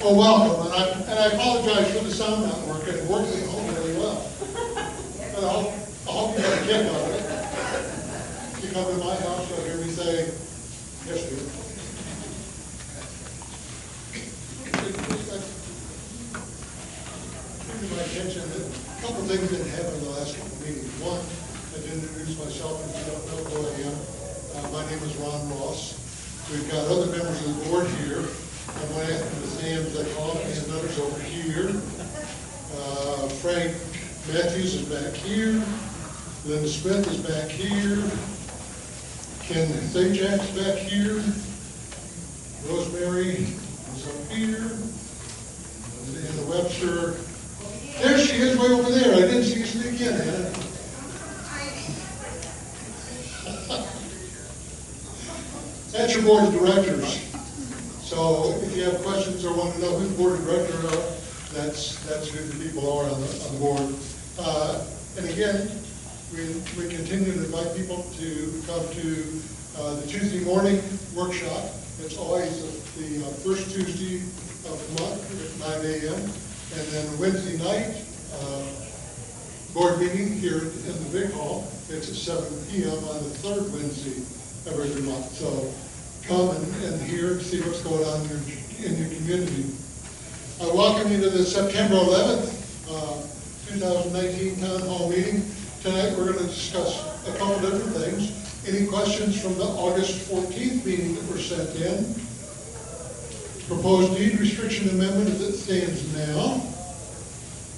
Well, welcome, and I apologize for the sound not working. It works at home really well. But I hope you got a kick out of it. If you come to my house, you'll hear me say, yes, dear. Bring to my attention that a couple of things didn't happen in the last couple of meetings. One, I didn't introduce myself, if you don't know who I am. My name is Ron Ross. We've got other members of the board here. I'm going to ask them to stand as I call them, and others over here. Frank Matthews is back here. Linda Smith is back here. Ken Zajak's back here. Rosemary is up here. Anna Webster. There she is, way over there. I didn't see you sneak in, Anna. That's your board of directors. So if you have questions or want to know who the board of directors are, that's who the people are on the board. And again, we continue to invite people to come to the Tuesday morning workshop. It's always the first Tuesday of the month at 9 a.m. And then Wednesday night, board meeting here in the big hall. It's at 7 p.m. on the third Wednesday of every month. So come and hear and see what's going on in your community. I welcome you to the September 11th, 2019 Town Hall meeting. Tonight we're going to discuss a couple different things. Any questions from the August 14th meeting that were sent in? Proposed deed restriction amendment as it stands now.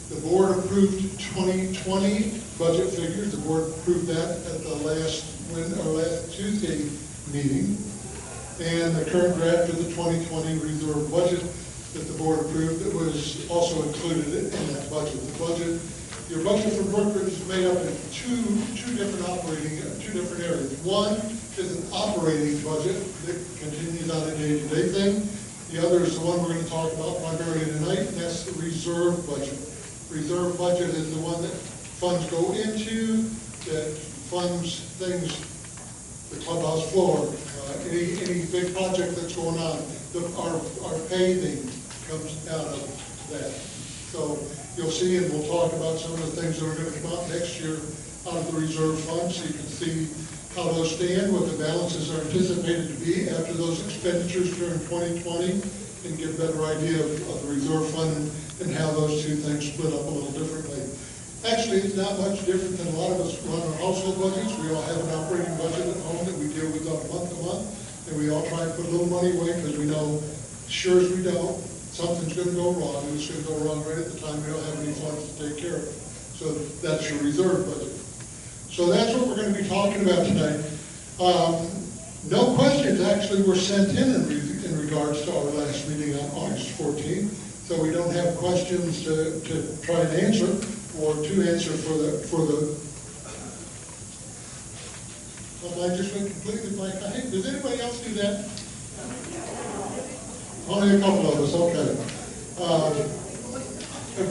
The board approved 2020 budget figures. The board approved that at the last Tuesday meeting. And the current draft of the 2020 reserve budget that the board approved that was also included in that budget. Your budget for Brookridge is made up of two different areas. One is an operating budget that continues on a day-to-day thing. The other is the one we're going to talk about primarily tonight, and that's the reserve budget. Reserve budget is the one that funds go into, that funds things, the clubhouse floor, any big project that's going on. Our paving comes out of that. So you'll see, and we'll talk about some of the things that are going to come out next year out of the reserve fund, so you can see how those stand, what the balances are anticipated to be after those expenditures during 2020, and get a better idea of the reserve fund and how those two things split up a little differently. Actually, it's not much different than a lot of us run our household budgets. We all have an operating budget at home that we deal with on a month-to-month, and we all try to put a little money away because we know, sure as we don't, something's going to go wrong, and it's going to go wrong right at the time we don't have any funds to take care of it. So that's your reserve budget. So that's what we're going to be talking about tonight. No questions actually were sent in regards to our last meeting on August 14th, so we don't have questions to try and answer or to answer for the. Well, I just went completely blank. Hey, does anybody else do that? Only a couple of us, okay.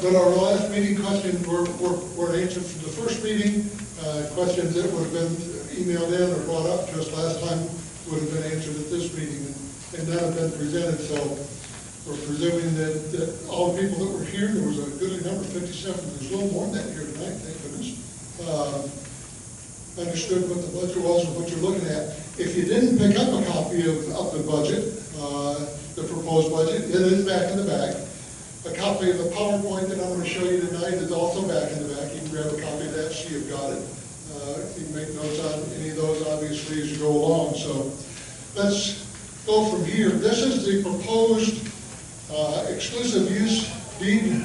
But our last meeting questions were answered from the first meeting. Questions that would have been emailed in or brought up to us last time would have been answered at this meeting, and none have been presented. So we're presuming that all the people that were here, there was a goodly number, 57, there's a little more than that here tonight, thank goodness, understood what the budget was and what you're looking at. If you didn't pick up a copy of the budget, the proposed budget, it is back in the back. A copy of the PowerPoint that I'm going to show you tonight is also back in the back. You can grab a copy of that so you've got it. You can make notes on any of those, obviously, as you go along. So let's go from here. This is the proposed exclusive use deed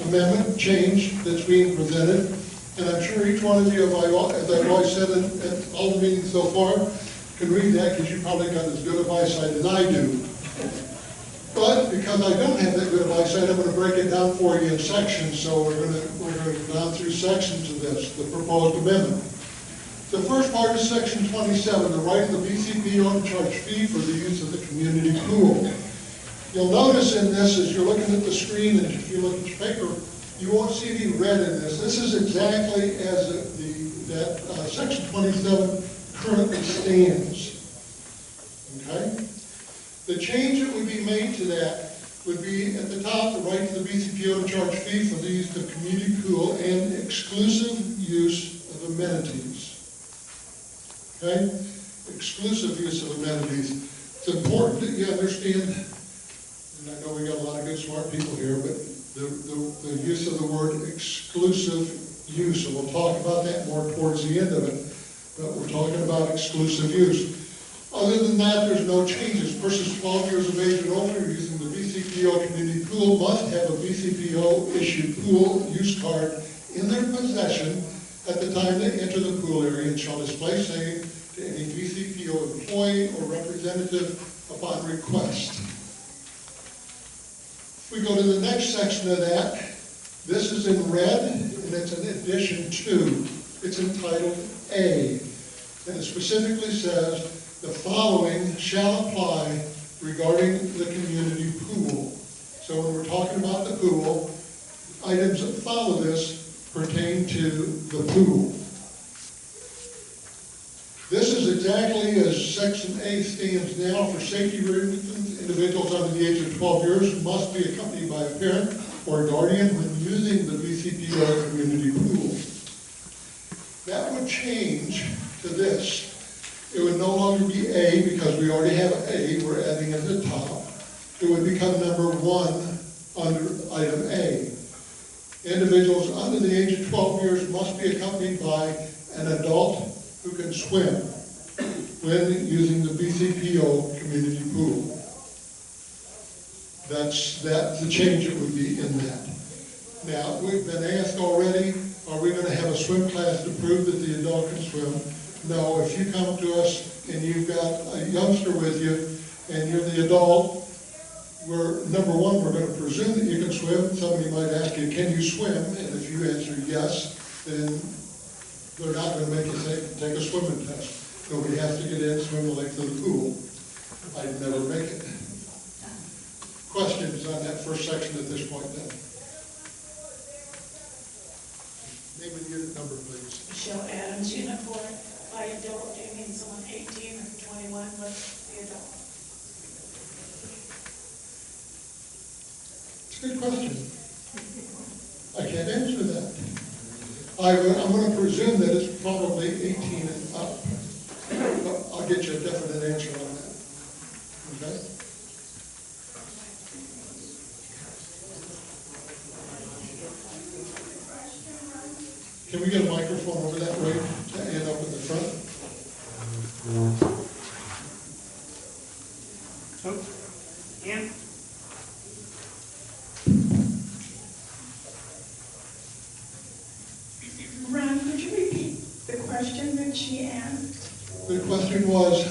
amendment change that's being presented. And I'm sure each one of you, as I've always said at all the meetings so far, can read that because you probably got as good of eyesight as I do. But because I don't have that good of eyesight, I'm going to break it down for you in sections. So we're going to go down through sections of this, the proposed amendment. The first part is section 27, the right of the BCPO to charge fee for the use of the community pool. You'll notice in this, as you're looking at the screen, and if you look at your paper, you won't see any red in this. This is exactly as that section 27 currently stands. Okay? The change that would be made to that would be at the top, the right to the BCPO to charge fee for the use of community pool and exclusive use of amenities. Okay? Exclusive use of amenities. It's important that you understand, and I know we got a lot of good smart people here, but the use of the word exclusive use, and we'll talk about that more towards the end of it, but we're talking about exclusive use. Other than that, there's no changes. Persons 12 years of age and older using the BCPO community pool must have a BCPO issued pool use card in their possession at the time they enter the pool area and shall display same to any BCPO employee or representative upon request. If we go to the next section of that, this is in red, and it's an addition to. It's entitled A, and it specifically says, the following shall apply regarding the community pool. So when we're talking about the pool, items that follow this pertain to the pool. This is exactly as Section A stands now. For safety reasons, individuals under the age of 12 years must be accompanied by a parent or guardian when using the BCPO community pool. That would change to this. It would no longer be A, because we already have A, we're adding it at the top. It would become number 1 under item A. Individuals under the age of 12 years must be accompanied by an adult who can swim when using the BCPO community pool. That's the change that would be in that. Now, we've been asked already, are we going to have a swim class to prove that the adult can swim? No, if you come to us and you've got a youngster with you and you're the adult, number one, we're going to presume that you can swim. Somebody might ask you, can you swim? And if you answer yes, then they're not going to make you take a swimming test. Nobody has to get in, swim the length of the pool. I'd never make it. Questions on that first section at this point then? Name and unit number, please. Michelle Adams, unit 4. By adult, do you mean someone 18 or 21 with the adult? It's a good question. I can't answer that. I'm going to presume that it's probably 18 and up. But I'll get you a definite answer on that. Okay? Can we get a microphone over that way to end up in the front? Oh, Ann? Ron, could you repeat the question that she asked? The question was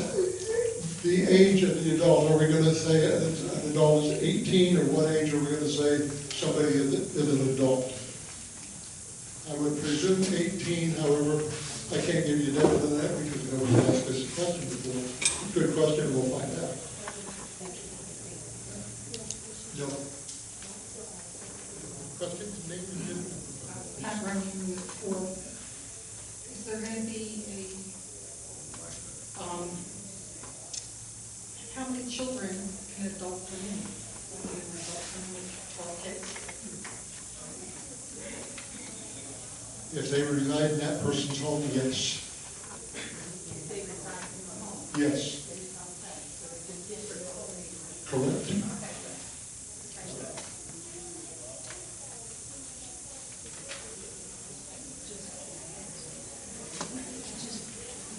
the age of the adult. Are we going to say an adult is 18, or what age are we going to say somebody is an adult? I would presume 18, however, I can't give you a definite on that because nobody asked this question before. Good question, we'll find out. No. Questions? Name? I'm running for, is there going to be how many children can adult bring in? Will be an adult bring in 12 kids? If they reside in that person's home, yes. If they reside in the home? Yes. So it's a different. Correct.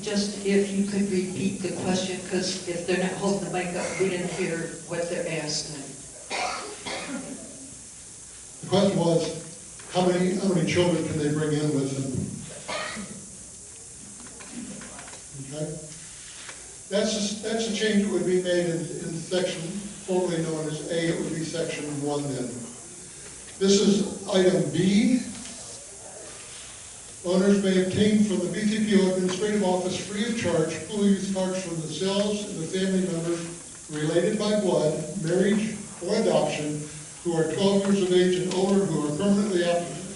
Just if you could repeat the question, because if they're not holding the mic up, we didn't hear what they're asking. The question was, how many children can they bring in with them? Okay? That's a change that would be made in section formerly known as A. It would be section 1 then. This is item B. Owners may obtain from the BCPO Administrative Office free of charge pool use cards from themselves and the family members related by blood, marriage, or adoption who are 12 years of age and older who are permanently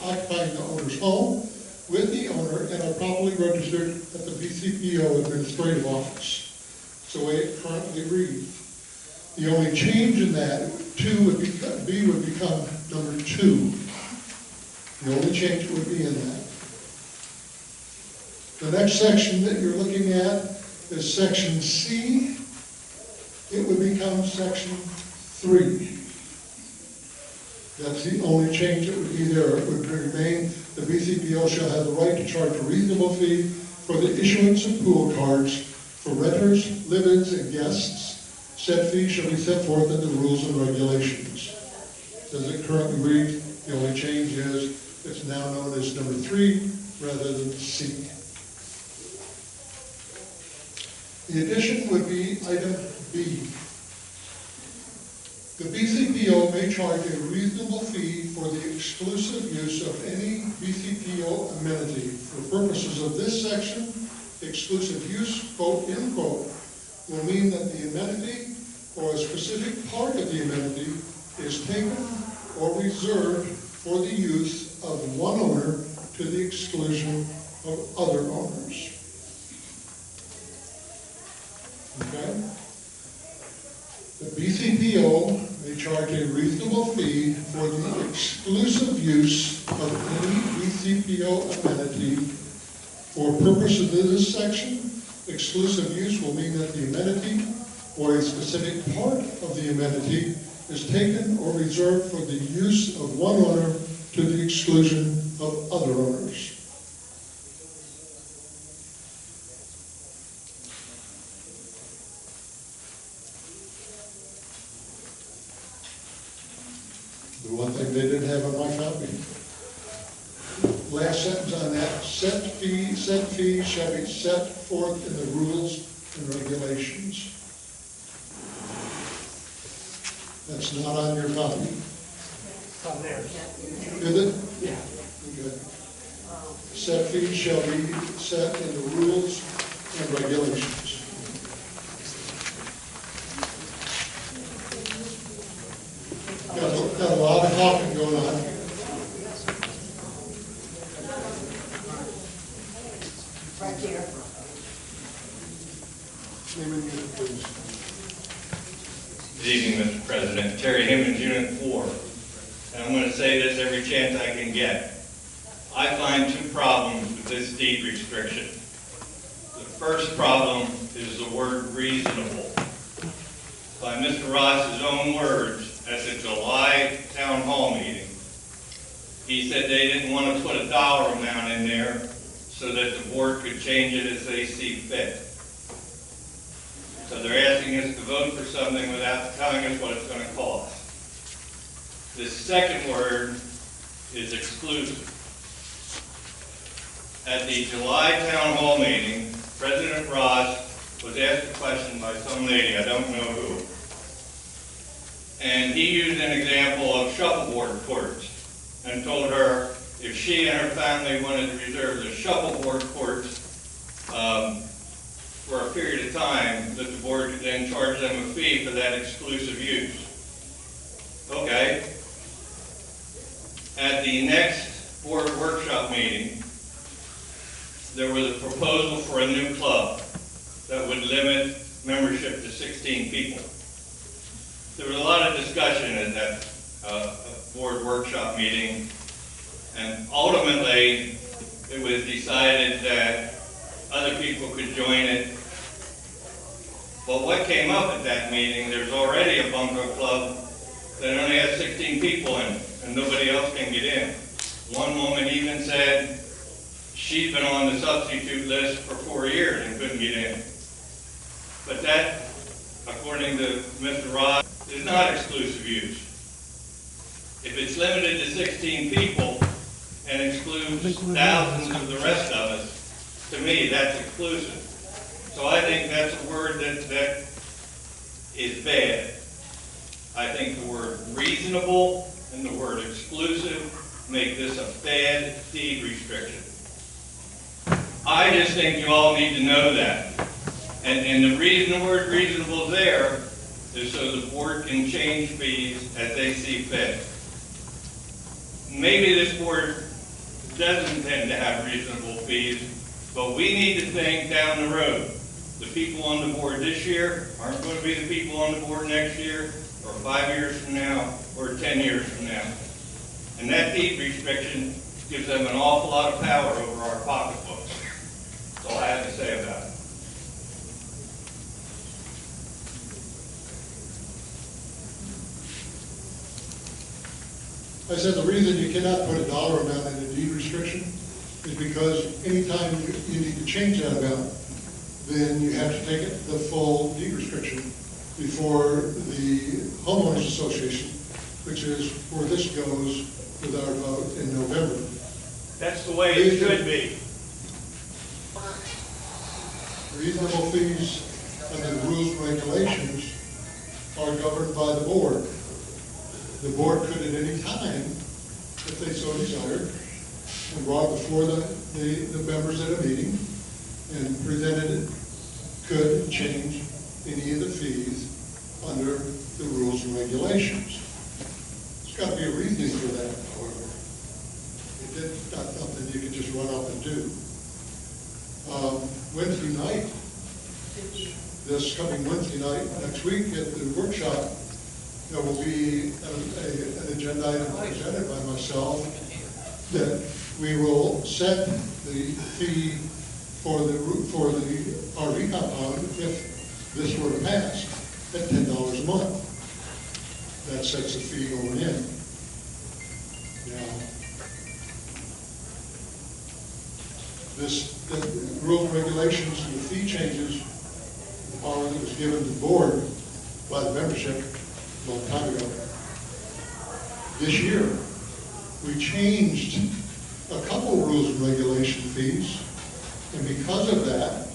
occupying the owner's home with the owner and are properly registered at the BCPO Administrative Office. It's the way it currently reads. The only change in that, B would become number 2. The only change would be in that. The next section that you're looking at is section C. It would become section 3. That's the only change that would be there. It would remain, the BCPO shall have the right to charge a reasonable fee for the issuance of pool cards for renters, live-ins, and guests. Said fee shall be set forth in the rules and regulations. As it currently reads, the only change is it's now known as number 3 rather than C. The addition would be item B. The BCPO may charge a reasonable fee for the exclusive use of any BCPO amenity. For purposes of this section, exclusive use, quote, end quote, will mean that the amenity or a specific part of the amenity is taken or reserved for the use of one owner to the exclusion of other owners. Okay? The BCPO may charge a reasonable fee for the exclusive use of any BCPO amenity. For purposes of this section, exclusive use will mean that the amenity or a specific part of the amenity is taken or reserved for the use of one owner to the exclusion of other owners. The one thing they didn't have on my copy. Last sentence on that, said fee shall be set forth in the rules and regulations. That's not on your copy. It's on there. Is it? Yeah. Okay. Said fee shall be set in the rules and regulations. Got a lot of talking going on. Right there. Name and unit, please. Good evening, Mr. President. Terry Himmons, Unit 4. And I'm going to say this every chance I can get. I find 2 problems with this deed restriction. The first problem is the word reasonable. By Mr. Ross's own words, at the July town hall meeting, he said they didn't want to put a dollar amount in there so that the board could change it as they see fit. So they're asking us to vote for something without telling us what it's going to cost. The second word is exclusive. At the July town hall meeting, President Ross was asked a question by some lady, I don't know who. And he used an example of shuffleboard courts and told her if she and her family wanted to reserve the shuffleboard courts for a period of time, that the board could then charge them a fee for that exclusive use. Okay. At the next board workshop meeting, there was a proposal for a new club that would limit membership to 16 people. There was a lot of discussion at that board workshop meeting, and ultimately it was decided that other people could join it. But what came up at that meeting, there's already a bunker club that only has 16 people in it, and nobody else can get in. One woman even said she's been on the substitute list for 4 years and couldn't get in. But that, according to Mr. Ross, is not exclusive use. If it's limited to 16 people and excludes thousands of the rest of us, to me, that's exclusive. So I think that's a word that is bad. I think the word reasonable and the word exclusive make this a bad deed restriction. I just think you all need to know that. And the reason the word reasonable is there is so the board can change fees as they see fit. Maybe this board doesn't intend to have reasonable fees, but we need to think down the road. The people on the board this year aren't going to be the people on the board next year, or 5 years from now, or 10 years from now. And that deed restriction gives them an awful lot of power over our pocketbooks. That's all I have to say about it. I said the reason you cannot put a dollar amount in a deed restriction is because anytime you need to change that amount, then you have to take it the full deed restriction before the homeowners association, which is where this goes with our vote in November. That's the way it should be. Reasonable fees under the rules and regulations are governed by the board. The board could at any time, if they so desired, and brought before the members at a meeting and presented it, could change any of the fees under the rules and regulations. There's got to be a reason for that, however. It's not something you can just run up and do. Wednesday night, this coming Wednesday night, next week at the workshop, there will be an agenda item presented by myself that we will set the fee for the RV compound, if this were to pass, at $10 a month. That sets the fee going in. Now, the rules and regulations and the fee changes, the power that was given to the board by the membership a long time ago. This year, we changed a couple rules and regulation fees, and because of that,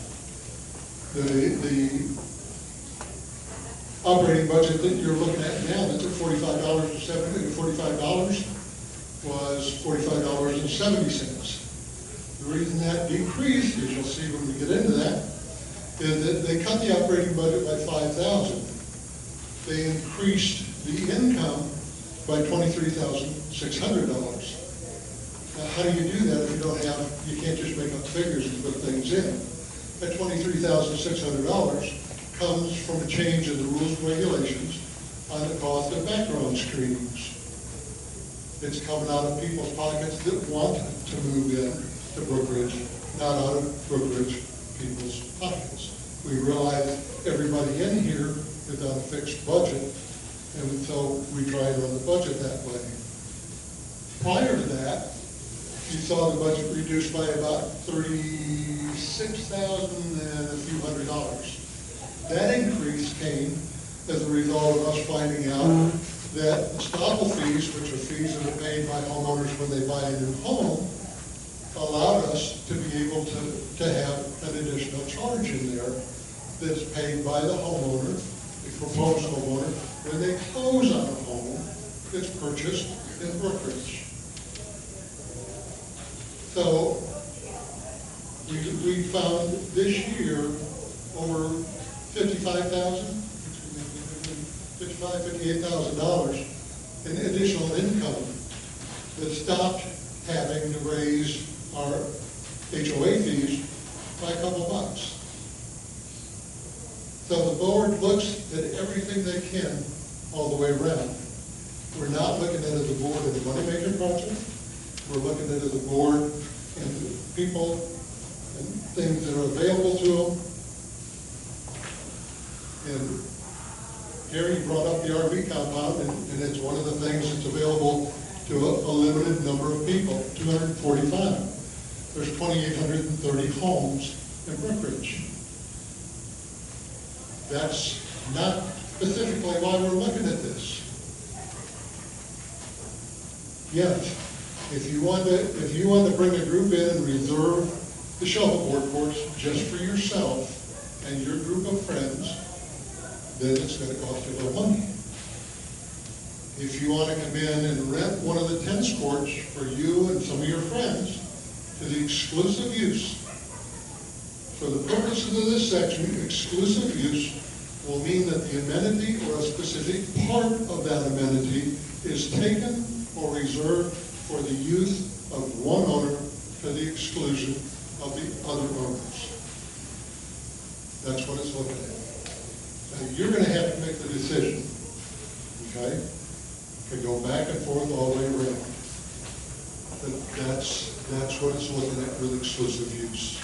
the operating budget that you're looking at now, that's at $45 was $45.70. The reason that decreased, as you'll see when we get into that, is that they cut the operating budget by $5,000. They increased the income by $23,600. Now, how do you do that if you can't just make up figures and put things in? That $23,600 comes from a change in the rules and regulations on the cost of background screenings. It's coming out of people's pockets that want to move in to Brookridge, not out of Brookridge people's pockets. We realize everybody in here is on a fixed budget, and so we try to run the budget that way. Prior to that, you saw the budget reduced by about $36,000 and a few $100. That increase came as a result of us finding out that estoppel fees, which are fees that are paid by homeowners when they buy a new home, allowed us to be able to have an additional charge in there that's paid by the homeowner, the proposed homeowner, when they close on a home that's purchased in Brookridge. So we found this year over $58,000 in additional income that stopped having to raise our HOA fees by a couple bucks. So the board looks at everything they can all the way around. We're not looking at it as a board of the moneymaker project. We're looking at it as a board and people and things that are available to them. And Gary brought up the RV compound, and it's one of the things that's available to a limited number of people, 245. There's 2,830 homes in Brookridge. That's not specifically why we're looking at this. Yet, if you want to bring a group in and reserve the shuffleboard courts just for yourself and your group of friends, then it's going to cost you a little money. If you want to come in and rent one of the tennis courts for you and some of your friends to the exclusive use, for the purposes of this section, exclusive use will mean that the amenity or a specific part of that amenity is taken or reserved for the use of one owner to the exclusion of the other owners. That's go back and forth all the way around. But that's what it's looking at with exclusive use.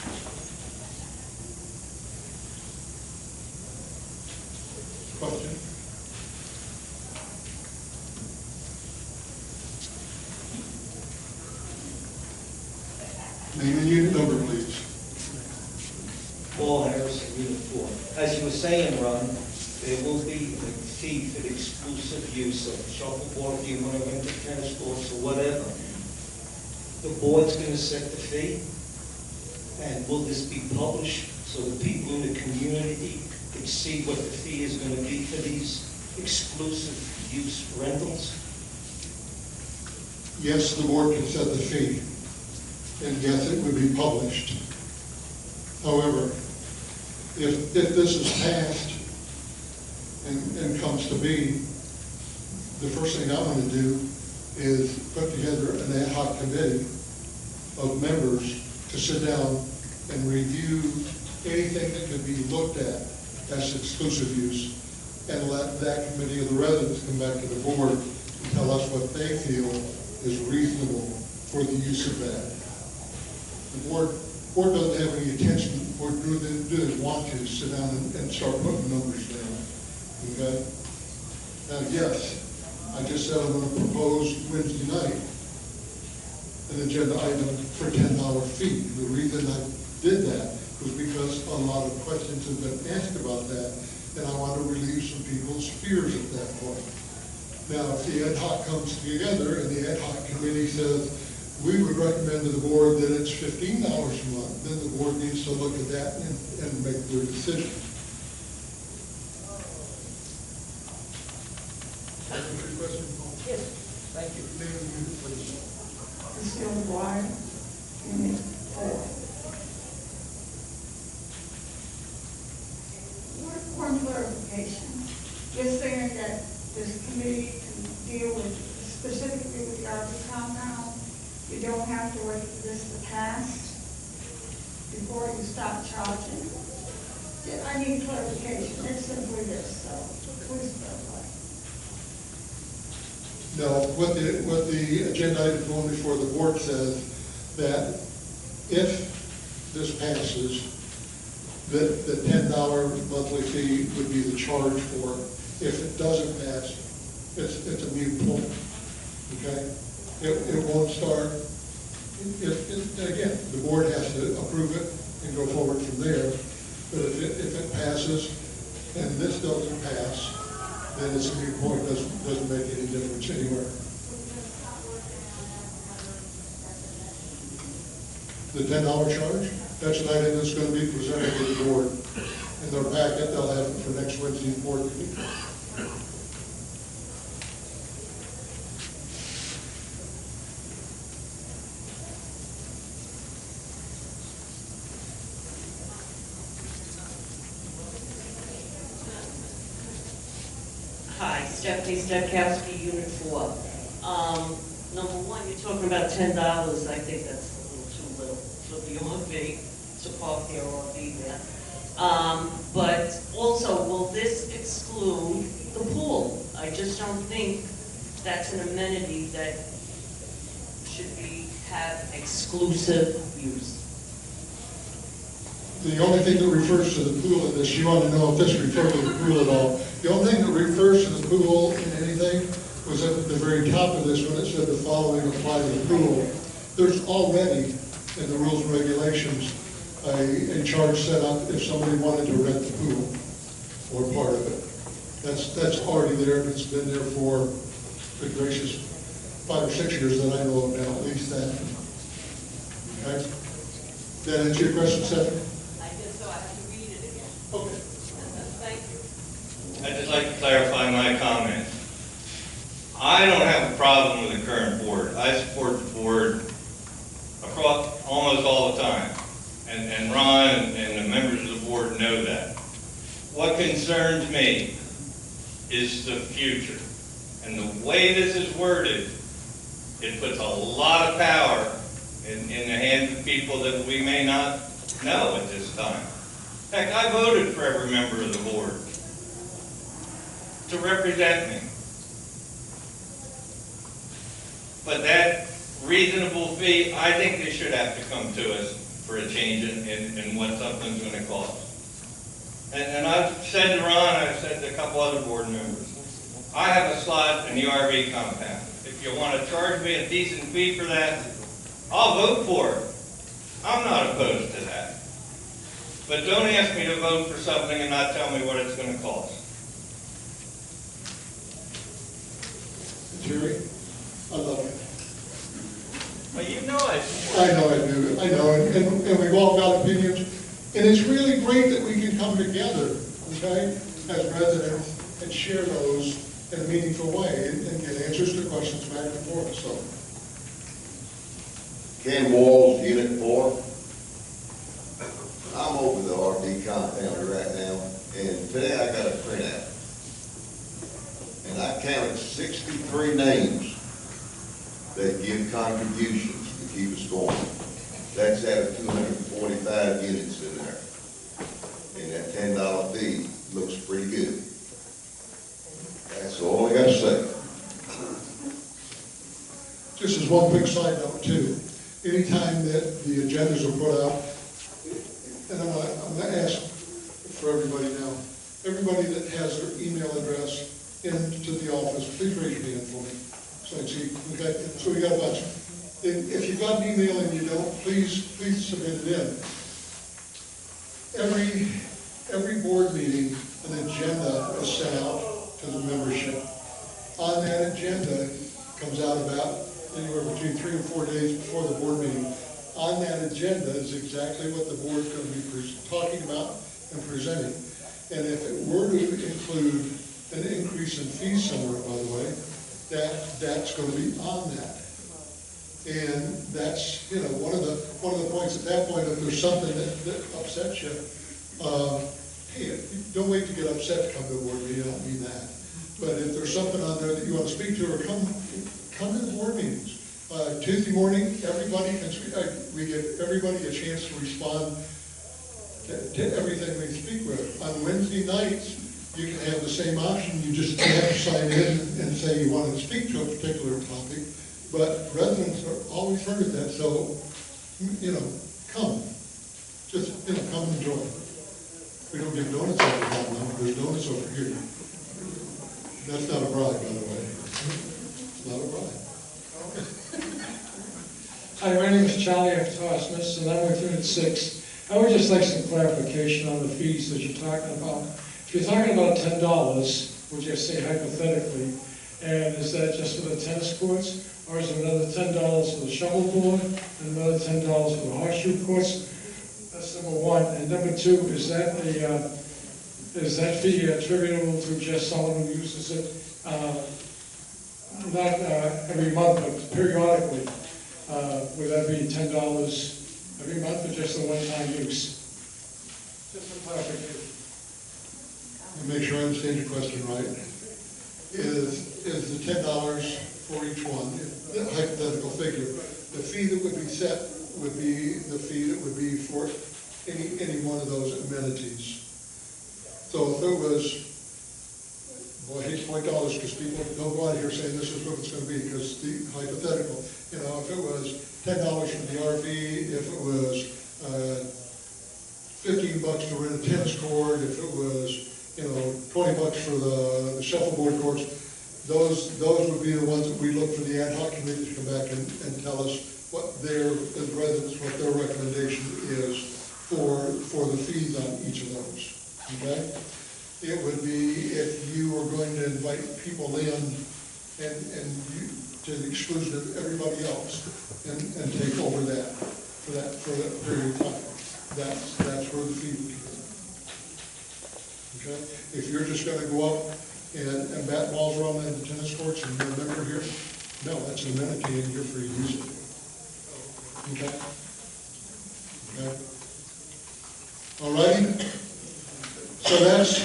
Question? Name and unit number, please. Paul Harrison, Unit 4. As you were saying, Ron, there will be a fee for the exclusive use of shuffleboard, if you want to rent a tennis courts or whatever. The board's going to set the fee, and will this be published so that people in the community can see what the fee is going to be for these exclusive use rentals? Yes, the board can set the fee, and yes, it would be published. However, if this is passed and comes to be, the first thing I want to do is put together an ad hoc committee of members to sit down and review anything that could be looked at as exclusive use, and let that committee of the residents come back to the board and tell us what they feel is reasonable for the use of that. The board doesn't have any intention, or do they want to sit down and start putting numbers down, okay? Now, yes, I just said I'm going to propose Wednesday night an agenda item for $10 fee. The reason I did that was because a lot of questions have been asked about that, and I want to relieve some people's fears at that point. Now, if the ad hoc comes together and the ad hoc committee says, we would recommend to the board that it's $15 a month, then the board needs to look at that and make their decision. Answer your question, Paul? Yes. Thank you. Name and unit, please. Lucille McGuire, Unit 4. One clarification. You're saying that this committee can deal with specifically with the RV compound? You don't have to wait for this to pass before you start charging? Yeah, I need clarification. It's simply this, so please clarify. No, what the agenda item going before the board says that if this passes, that the $10 monthly fee would be the charge for it. If it doesn't pass, it's a moot point, okay? It won't start, again, the board has to approve it and go forward from there. But if it passes and this doesn't pass, then it's a moot point, doesn't make any difference anywhere. The $10 charge, that's an item that's going to be presented to the board. In their packet, they'll have it for next Wednesday's board meeting. Hi, Stephanie Stepkowski, Unit 4. Number one, you're talking about $10. I think that's a little too little for the RV, to park their RV there. But also, will this exclude the pool? I just don't think that's an amenity that should have exclusive use. The only thing that refers to the pool in this, you want to know if this refers to the pool at all. The only thing that refers to the pool in anything was at the very top of this when it said the following apply to the pool. There's already in the rules and regulations a charge set up if somebody wanted to rent the pool or part of it. That's already there, and it's been there for, good gracious, 5 or 6 years that I know of now, at least that. Okay? Did that answer your question, Stephanie? I guess so, I have to read it again. Okay. Thank you. I'd just like to clarify my comment. I don't have a problem with the current board. I support the board across almost all the time. And Ron and the members of the board know that. What concerns me is the future. And the way this is worded, it puts a lot of power in the hands of people that we may not know at this time. Heck, I voted for every member of the board to represent me. But that reasonable fee, I think they should have to come to us for a change in what something's gonna cost. And I've said to Ron, I've said to a couple other board members, I have a slot in the RV compound. If you want to charge me a decent fee for that, I'll vote for it. I'm not opposed to that. But don't ask me to vote for something and not tell me what it's going to cost. Jerry, I love you. Well, you know I I support know I do, I know, and we've all got opinions, and it's really great that we can come together, okay, as residents, and share those in a meaningful way, and get answers to questions back and forth, so. Ken Walls, Unit 4. I'm over the RV compound right now, and today I got a printout. And I counted 63 names that give contributions to keep us going. That's out of 245 units in there. And that $10 fee looks pretty good. That's all I got to say. Just as one quick side note too, anytime that the agendas are put out, and I'm gonna ask for everybody now, everybody that has their email address into the office, please raise your hand for me. So I see, we got a bunch. If you've got an email and you don't, please submit it in. Every board meeting, an agenda is sent out to the membership. On that agenda comes out about anywhere between 3 and 4 days before the board meeting. On that agenda is exactly what the board's going to be talking about and presenting. And if it were to include an increase in fees somewhere, by the way, that's going to be on that. And that's, one of the points at that point, if there's something that upsets you, hey, don't wait to get upset to come to a board meeting, I don't mean that. But if there's something on there that you want to speak to, or come to the board meetings. Tuesday morning, we give everybody a chance to respond to everything they speak with. On Wednesday nights, you can have the same option, you just have to sign in and say you want to speak to a particular topic, but residents are always heard that, so, come. Just, come and enjoy. We don't give donuts all the time, though. There's donuts over here. That's not a bribe, by the way. It's not a bribe. Hi, my name is Charlie F. Tosmas, and I'm with Unit 6. I would just like some clarification on the fees that you're talking about. If you're talking about $10, would you say hypothetically, and is that just for the tennis courts, or is it another $10 for the shuffleboard, and another $10 for the horseshoe courts? That's number one. And number two, is that fee attributable to just someone who uses it, not every month, but periodically? Would that be $10 every month, or just a one-time use? Just for clarification. Let me make sure I understand your question right. Is the $10 for each one, the hypothetical figure, the fee that would be set would be the fee that would be for any one of those amenities. So if it was, well, I hate to point dollars because people don't go out here saying this is what it's going to be, because the hypothetical, if it was $10 for the RV, if it was $15 to rent a tennis court, if it was $20 for the shuffleboard courts, those would be the ones that we look for the ad hoc committee to come back and tell us what as residents, what their recommendation is for the fees on each of those, okay? It would be if you were going to invite people in and you, to the exclusion of everybody else and take over that for that period of time. That's where the fee would come in. Okay? If you're just gonna go up and bat balls around in the tennis courts and you're a member here, no, that's an amenity and you're free to use it. Okay? Okay? All righty? So that's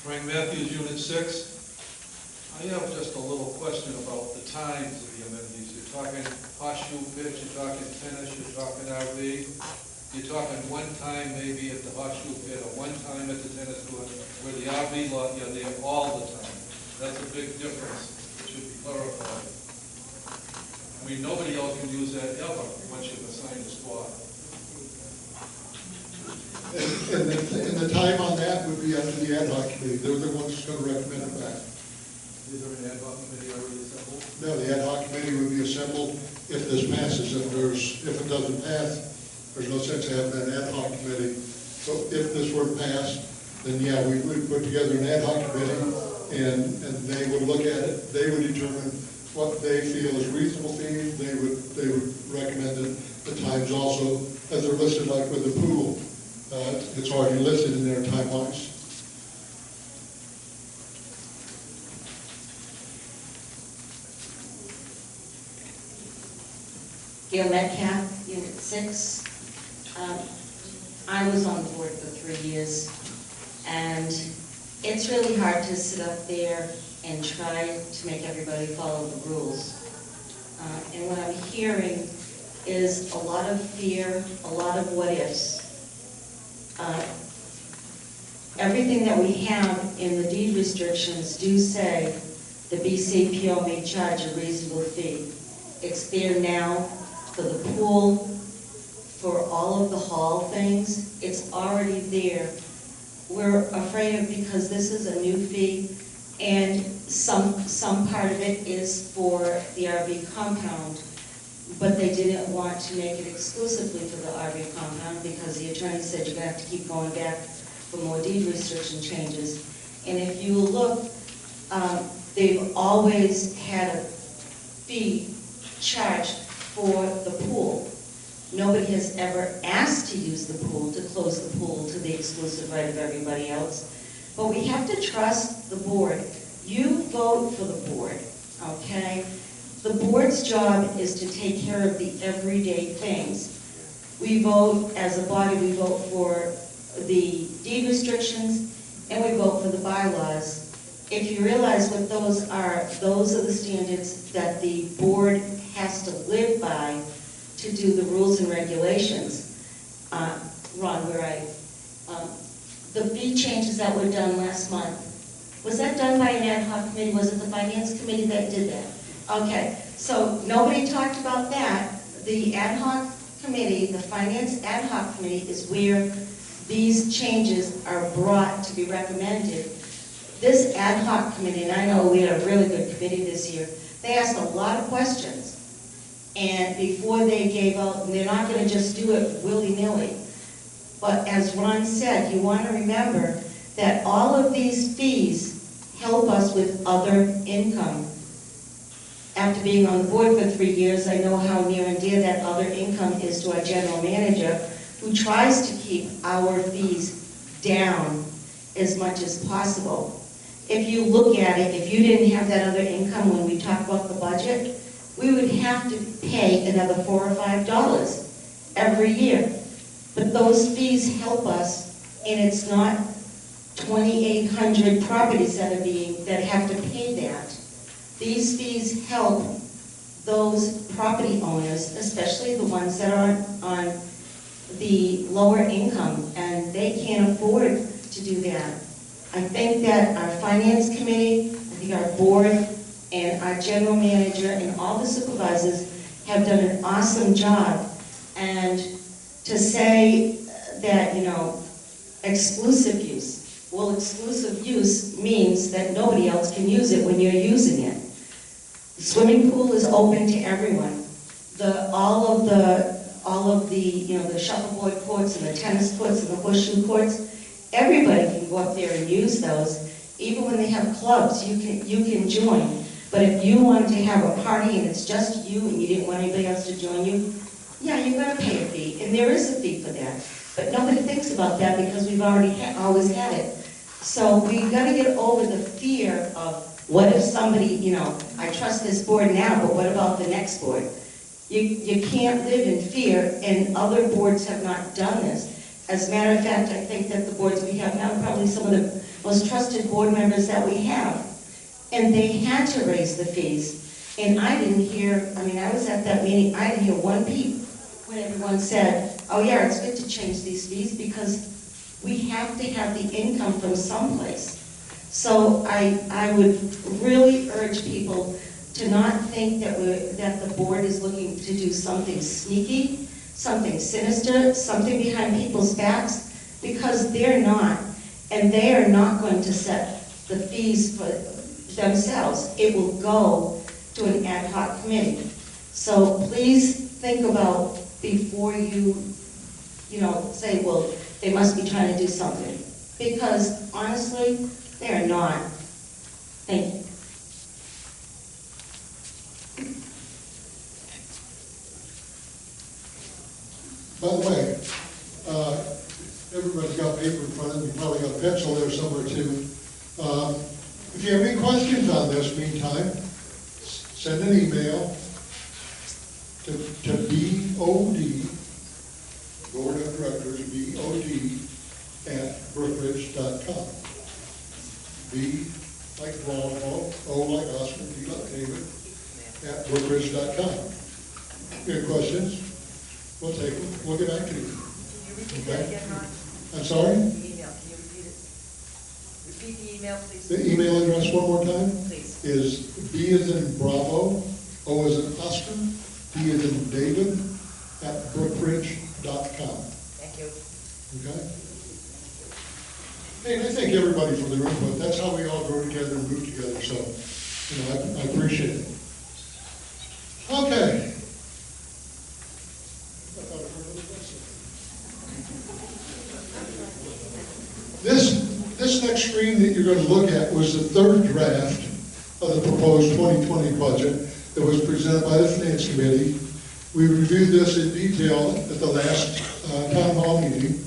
Frank Matthews, Unit 6. I have just a little question about the times of the amenities. You're talking horseshoe pitch, you're talking tennis, you're talking RV. You're talking one time maybe at the horseshoe pit or one time at the tennis court, where the RV lot, you're there all the time. That's a big difference. It should be clarified. I mean, nobody else can use that ever once you've assigned a squad. And the time on that would be up to the ad hoc committee. They're the ones that's gonna recommend it back. Is there an ad hoc committee already assembled? No, the ad hoc committee would be assembled if this passes. If it doesn't pass, there's no sense in having an ad hoc committee. So if this were to pass, then yeah, we would put together an ad hoc committee, and they would look at it. They would determine what they feel is reasonable fees. They would recommend it. The times also, as they're listed, like with the pool, it's already listed in their time-wise. Gail Metcalf, Unit 6. I was on the board for 3 years, and it's really hard to sit up there and try to make everybody follow the rules. And what I'm hearing is a lot of fear, a lot of what-ifs. Everything that we have in the deed restrictions do say the BCPO may charge a reasonable fee. It's there now for the pool, for all of the hall things. It's already there. We're afraid of, because this is a new fee, and some part of it is for the RV compound, but they didn't want to make it exclusively for the RV compound because the attorney said you're gonna have to keep going back for more deed restriction changes. And if you look, they've always had a fee charged for the pool. Nobody has ever asked to use the pool, to close the pool to the exclusive right of everybody else. But we have to trust the board. You vote for the board, okay? The board's job is to take care of the everyday things. We vote, as a body, we vote for the deed restrictions, and we vote for the bylaws. If you realize what those are the standards that the board has to live by to do the rules and regulations. Ron, the fee changes that were done last month, was that done by an ad hoc committee? Was it the finance committee that did that? Okay, so nobody talked about that. The ad hoc committee, the finance ad hoc committee, is where these changes are brought to be recommended. This ad hoc committee, and I know we had a really good committee this year, they asked a lot of questions. And before they gave out, and they're not going to just do it willy-nilly. But as Ron said, you want to remember that all of these fees help us with other income. After being on the board for 3 years, I know how near and dear that other income is to our general manager, who tries to keep our fees down as much as possible. If you look at it, if you didn't have that other income when we talk about the budget, we would have to pay another $4 or $5 every year. But those fees help us, and it's not 2,800 properties that have to pay that. These fees help those property owners, especially the ones that are on the lower income, and they can't afford to do that. I think that our finance committee, I think our board, and our general manager and all the supervisors have done an awesome job. And to say that, exclusive use. Well, exclusive use means that nobody else can use it when you're using it. The swimming pool is open to everyone. All of the shuffleboard courts and the tennis courts and the horseshoe courts, everybody can go up there and use those. Even when they have clubs, you can join. But if you wanted to have a party and it's just you and you didn't want anybody else to join you, yeah, you're going to pay a fee, and there is a fee for that. But nobody thinks about that because we've already always had it. So we've got to get over the fear of what if somebody, I trust this board now, but what about the next board? You can't live in fear, and other boards have not done this. As a matter of fact, I think that the boards we have now are probably some of the most trusted board members that we have. And they had to raise the fees. And I didn't hear, I was at that meeting, I didn't hear one peep when everyone said, oh yeah, it's good to change these fees because we have to have the income from someplace. So I would really urge people to not think that the board is looking to do something sneaky, something sinister, something behind people's backs, because they're not. And they are not going to set the fees for themselves. It will go to an ad hoc committee. So please think about before you say, well, they must be trying to do something. Because honestly, they are not. Thank you. By the way, everybody's got paper in front of them, you probably got a pencil there somewhere too. If you have any questions on this, meantime, send an email to BOD, Board of Directors, BOD, at Brookridge.com. B like Bravo, O like Oscar, D like David, at Brookridge.com. Any questions? We'll take them. We'll get back to you. Can you repeat Okay. that again, Ron? I'm sorry? The email, can you repeat it? Repeat the email, please. The email address one more time Please. is B as in Bravo, O as in Oscar, D as in David, at Brookridge.com. Thank you. Okay? Hey, and I thank everybody for their input. That's how we all grow together and move together, so, I appreciate it. Okay. This next screen that you're going to look at was the third draft of the proposed 2020 budget that was presented by the Finance Committee. We reviewed this in detail at the last town hall meeting.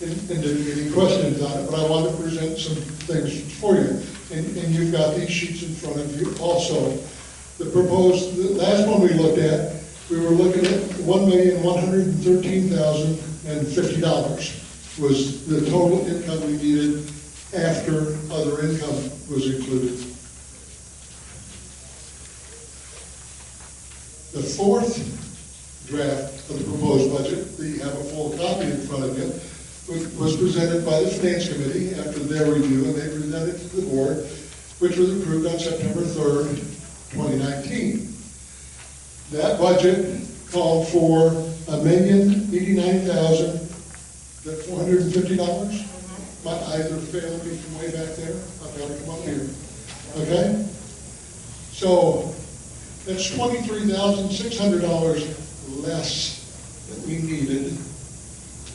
And didn't get any questions on it, but I want to present some things for you. And you've got these sheets in front of you also. The last one we looked at, we were looking at $1,113,050 was the total income we needed after other income was included. The fourth draft of the proposed budget, that you have a full copy in front of you, was presented by the Finance Committee after their review, and they presented it to the board, which was approved on September 3rd, 2019. That budget called for $1,089,450. My eyes are failing me from way back there. I've got to come up here. Okay? So that's $23,600 less that we needed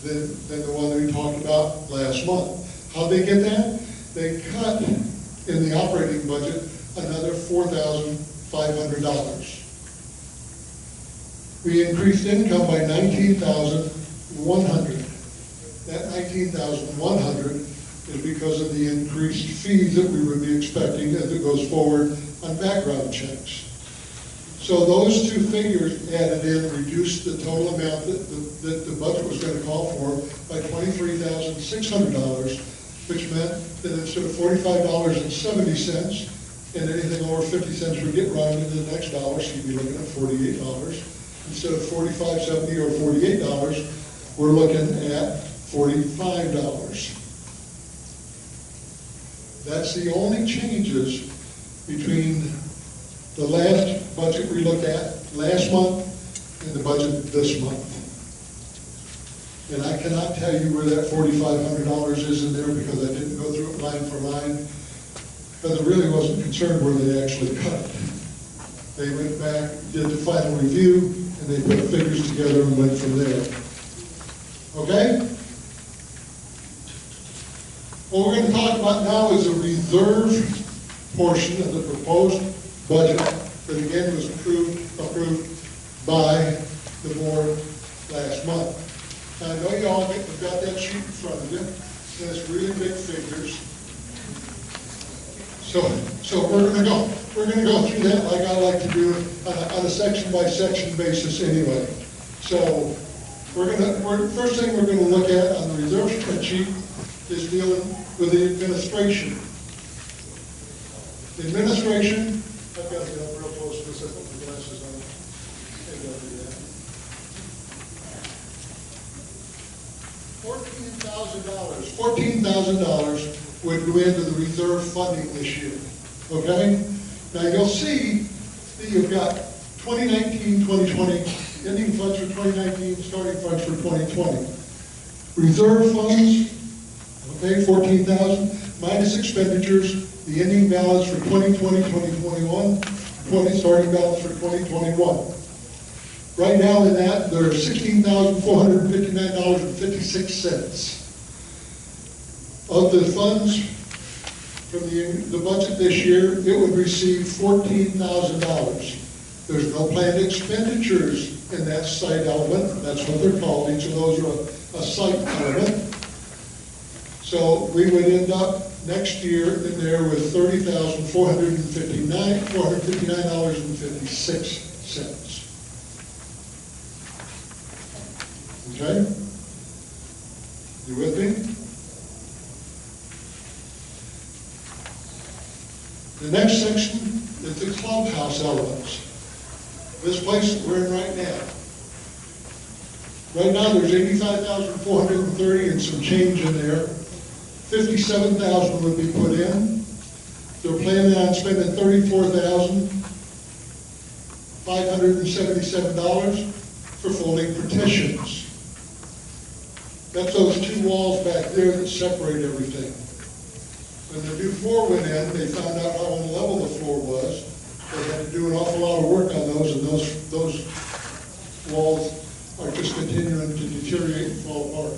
than the one that we talked about last month. How'd they get that? They cut in the operating budget another $4,500. We increased income by $19,100. That $19,100 is because of the increased fees that we would be expecting as it goes forward on background checks. So those two figures added in reduced the total amount that the budget was going to call for by $23,600, which meant that instead of $45.70 and anything over 50 cents would get rounded to the next dollar, so you'd be looking at $48. Instead of $45.70 or $48, we're looking at $45. That's the only changes between the last budget we looked at last month and the budget this month. And I cannot tell you where that $4,500 is in there because I didn't go through it line for line, because I really wasn't concerned where they actually cut it. They went back, did the final review, and they put figures together and went from there. Okay? What we're going to talk about now is a reserve portion of the proposed budget that again was approved by the board last month. Now, I know you all have got that sheet in front of you, and it's really big figures. So we're going to go through that like I like to do on a section by section basis anyway. So first thing we're going to look at on the reserve spreadsheet is dealing with the administration. The administration, I've got to get up real close to this, I put my glasses on. Maybe I'll do that. $14,000 would go into the reserve funding this year, okay? Now, you'll see that you've got 2019, 2020, ending funds for 2019, starting funds for 2020. Reserve funds, okay, 14,000, minus expenditures, the ending balance for 2020, 2021, starting balance for 2021. Right now in that, there are $16,459.56. Of the funds from the budget this year, it would receive $14,000. There's no planned expenditures in that site element. That's what they're called. Each of those are a site element. So we would end up next year in there with $30,459.56. Okay? You with me? The next section is the clubhouse elements. This place that we're in right now. Right now, there's 85,430 and some change in there. 57,000 would be put in. They're planning on spending $34,577 for folding partitions. That's those two walls back there that separate everything. When the new floor went in, they found out how unlevel the floor was. They had to do an awful lot of work on those, and those walls are just continuing to deteriorate and fall apart.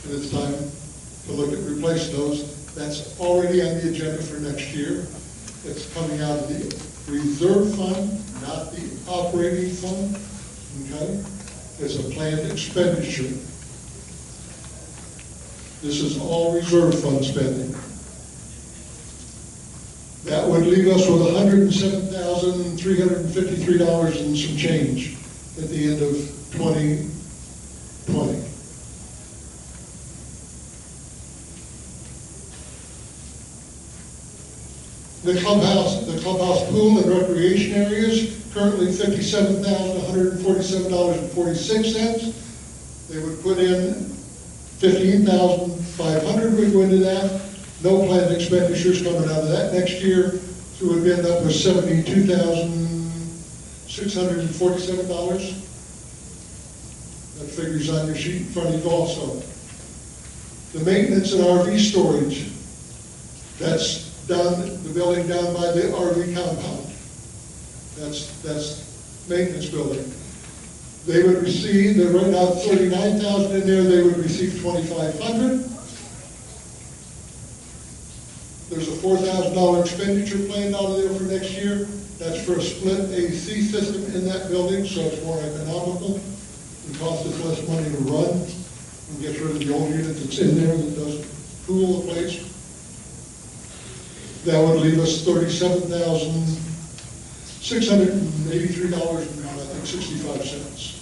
And it's time to look at replacing those. That's already on the agenda for next year. It's coming out of the reserve fund, not the operating fund, okay? It's a planned expenditure. This is all reserve fund spending. That would leave us with $107,353 and some change at the end of 2020. The clubhouse pool and recreation areas, currently $57,147.46. They would put in $15,500 would go into that. No planned expenditures coming out of that next year, so we'd end up with $72,647. That figure's on your sheet in front of you also. The maintenance and RV storage, that's done, the building down by the RV compound. That's maintenance building. They would receive, they're right now $39,000 in there, they would receive $2,500. There's a $4,000 expenditure planned out of there for next year. That's for a split AC system in that building, so it's more economical. It costs us less money to run and get rid of the old unit that's in there that doesn't cool the place. That would leave us $37,683.65.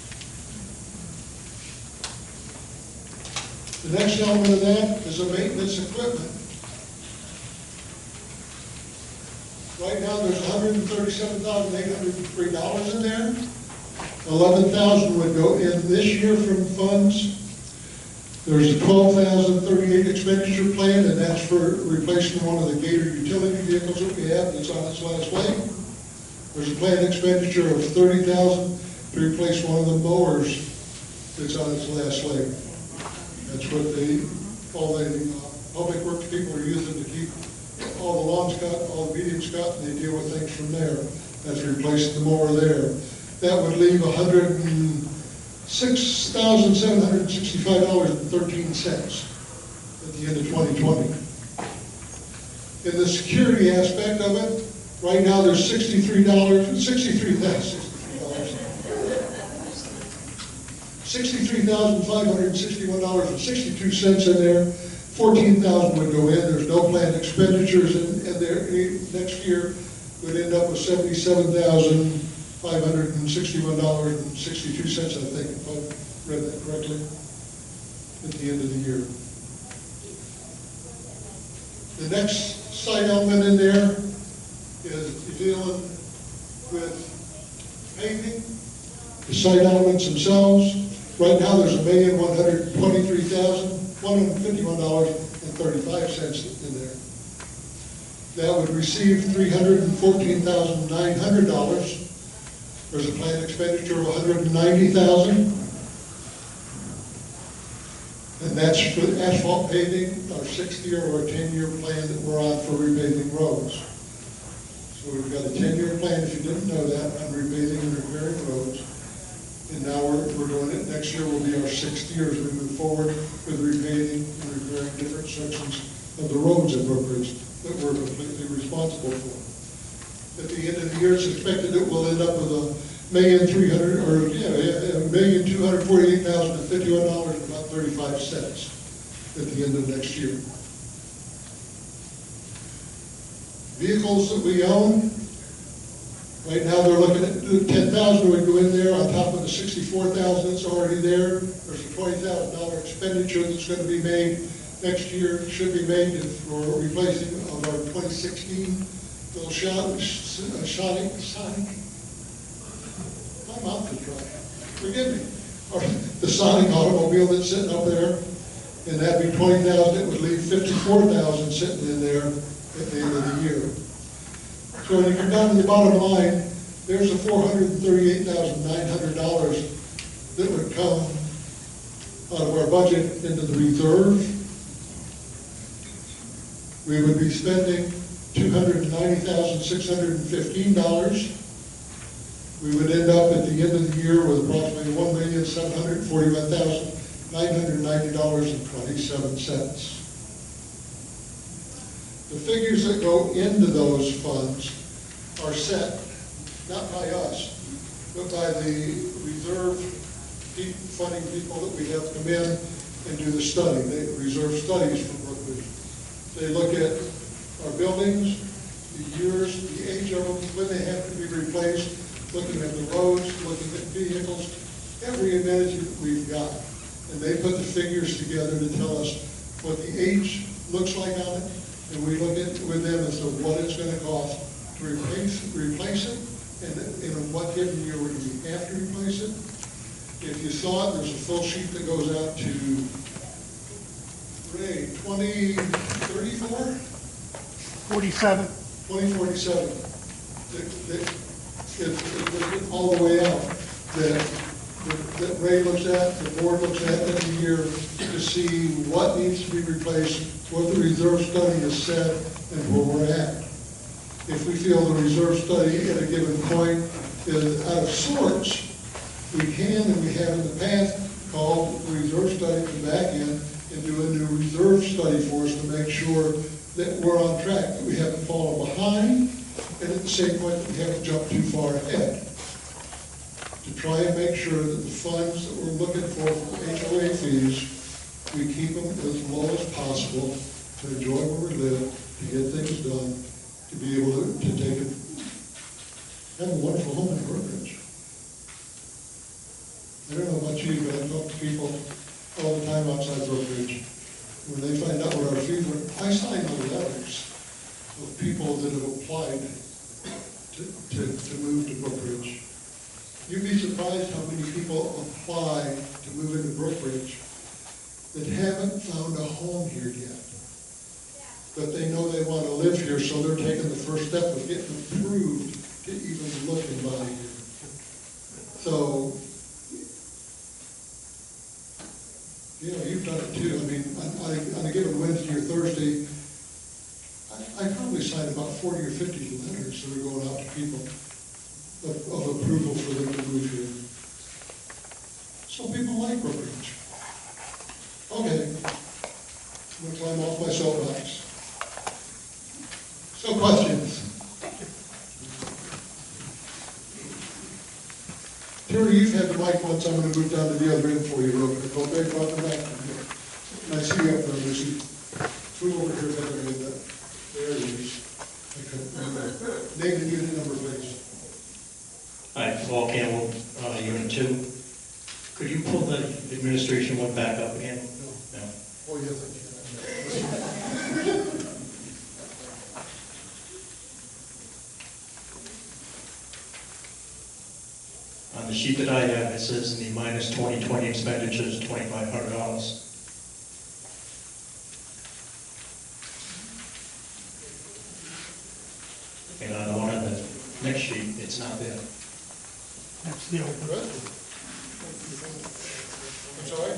The next element of that is the maintenance equipment. Right now, there's $137,803 in there. $11,000 would go in this year from funds. There's a $12,038 expenditure plan, and that's for replacing one of the Gator utility vehicles that we have that's on its last leg. There's a planned expenditure of $30,000 to replace one of the mowers that's on its last leg. That's what all the public works people are using to keep all the lawns cut, all the medians cut, and they deal with things from there. That's replacing the mower there. That would leave $106,765.13 at the end of 2020. In the security aspect of it, right now there's $63,561.62 in there. $14,000 would go in. There's no planned expenditures in there. Next year would end up with $77,561.62, I think, if I read that correctly, at the end of the year. The next side element in there is dealing with paving, the site elements themselves. Right now, there's $1,123,151.65 $3.35 in there. That would receive $314,900. There's a planned expenditure of $190,000. And that's for asphalt paving, our 6-year or a 10-year plan that we're on for repaving roads. So we've got a 10-year plan, if you didn't know that, on repaving and repairing roads. And now we're doing it, next year will be our 6th year as we move forward with repaving and repairing different sections of the roads in Brookridge that we're completely responsible for. At the end of the year, it's expected that we'll end up with $1,248,051 and about 35 cents at the end of next year. Vehicles that we own, right now they're looking at 10,000 would go in there on top of the 64,000 that's already there. There's a $20,000 expenditure that's going to be made next year, should be made for replacing of our 2016 little Sonic. My mouth is dry. Forgive me. The Sonic automobile that's sitting up there, and that'd be 20,000. It would leave 54,000 sitting in there at the end of the year. So when you come down to the bottom line, there's a $438,900 that would come out of our budget into the reserve. We would be spending $290,615. We would end up at the end of the year with approximately $1,741,990.27. The figures that go into those funds are set, not by us, but by the reserve funding people that we have come in and do the study. They reserve studies from Brookridge. They look at our buildings, the years, the age of them, when they have to be replaced, looking at the roads, looking at vehicles, every amenity that we've got. And they put the figures together to tell us what the age looks like on it, and we look at with them as to what it's going to cost to replace it, and in what given year would we have to replace it. If you saw it, there's a full sheet that goes out to Ray, 2034? 47. 2047. All the way out that Ray looks at, the board looks at every year to see what needs to be replaced, what the reserve study has said, and where we're at. If we feel the reserve study at a given point is out of sorts, we can, and we have in the past, call the reserve study, come back in and do a new reserve study for us to make sure that we're on track, that we haven't fallen behind, and at the same point that we haven't jumped too far ahead. To try and make sure that the funds that we're looking for HOA fees, we keep them as low as possible to enjoy where we live, to get things done, to be able to take it, have a wonderful home in Brookridge. I don't know about you, but I talk to people all the time outside Brookridge. When they find out what our fees are, I sign the letters of people that have applied to move to Brookridge. You'd be surprised how many people apply to move into Brookridge that haven't found a home here yet. But they know they want to live here, so they're taking the first step of getting approved to even look and buy here. So, you know, you've done it too. I mean, on a given Wednesday or Thursday, I probably sign about 40 or 50 letters that are going out to people of approval for them to move here. Some people like Brookridge. Okay, I'm going to climb off my soapbox. So questions? Terry, you've had the mic once. I'm going to move down to the other end for you real quick. Okay, drop the back from here. And I see you up there, Lucy. Move over here, there it is. I couldn't remember. Name and unit number, please. Hi, Paul Campbell, Unit 2. Could you pull the administration one back up again? No. Oh, yes, I can. On the sheet that I have, it says in the minus 2020 expenditures, $2,500. And on the one on the next sheet, it's not there. That's the old one. I'm sorry?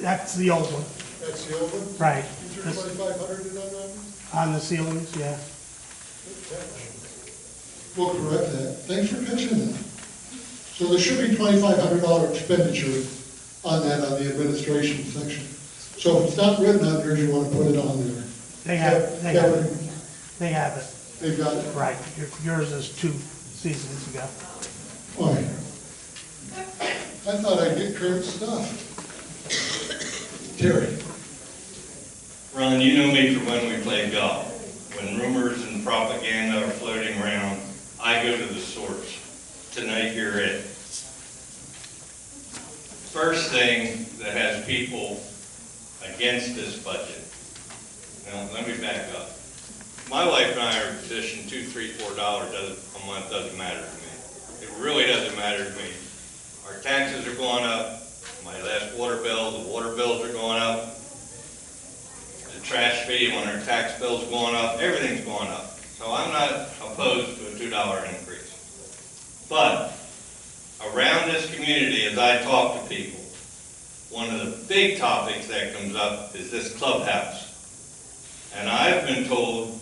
That's the old one, That's the old one? right. Is there This- 2,500 in that number? On the ceilings, yeah. We'll correct that. Thanks for catching that. So there should be $2,500 expenditure on that on the administration section. So if it's not written on there, you want to put it on there. They have it. They have it, They've got it. right. Yours is 2 seasons ago. All right. I thought I'd get current stuff. Terry? Ron, you know me from when we played golf. When rumors and propaganda are floating around, I go to the source. Tonight you're it. First thing that has people against this budget. Now, let me back up. My wife and I are positioned $2, $3, $4 a month doesn't matter to me. It really doesn't matter to me. Our taxes are going up. My last water bill, the water bills are going up. The trash fee on our tax bill's going up. Everything's going up. So I'm not opposed to a $2 increase. But around this community, as I talk to people, one of the big topics that comes up is this clubhouse. And I've been told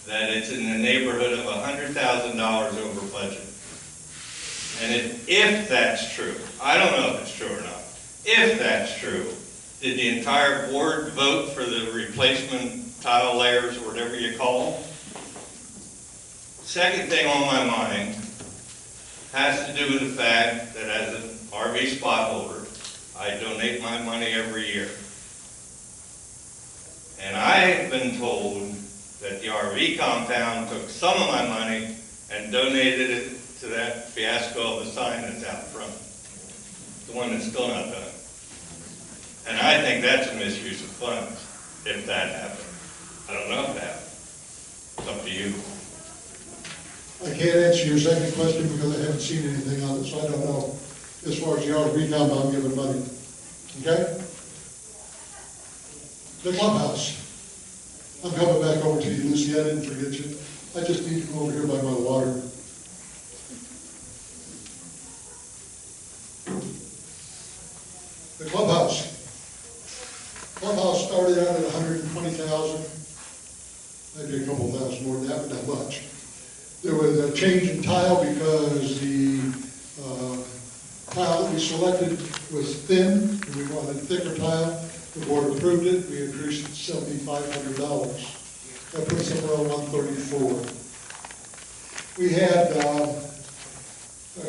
that it's in the neighborhood of $100,000 over budget. And if that's true, I don't know if it's true or not, if that's true, did the entire board vote for the replacement tile layers or whatever you call them? Second thing on my mind has to do with the fact that as an RV spot holder, I donate my money every year. And I have been told that the RV compound took some of my money and donated it to that fiasco of a sign that's out front. The one that's still not done. And I think that's a misuse of funds, if that happened. I don't know if it happened. It's up to you. I can't answer your second question because I haven't seen anything on it, so I don't know as far as the RV compound giving money. Okay? The clubhouse. I'm coming back over to you, Lucy. I didn't forget you. I just need to come over here by my water. The clubhouse. Clubhouse started out at 120,000, maybe a couple thousand more than that, but not much. There was a change in tile because the tile that we selected was thin, and we wanted thicker tile. The board approved it. We increased it to $7,500. That puts us around 134. We had a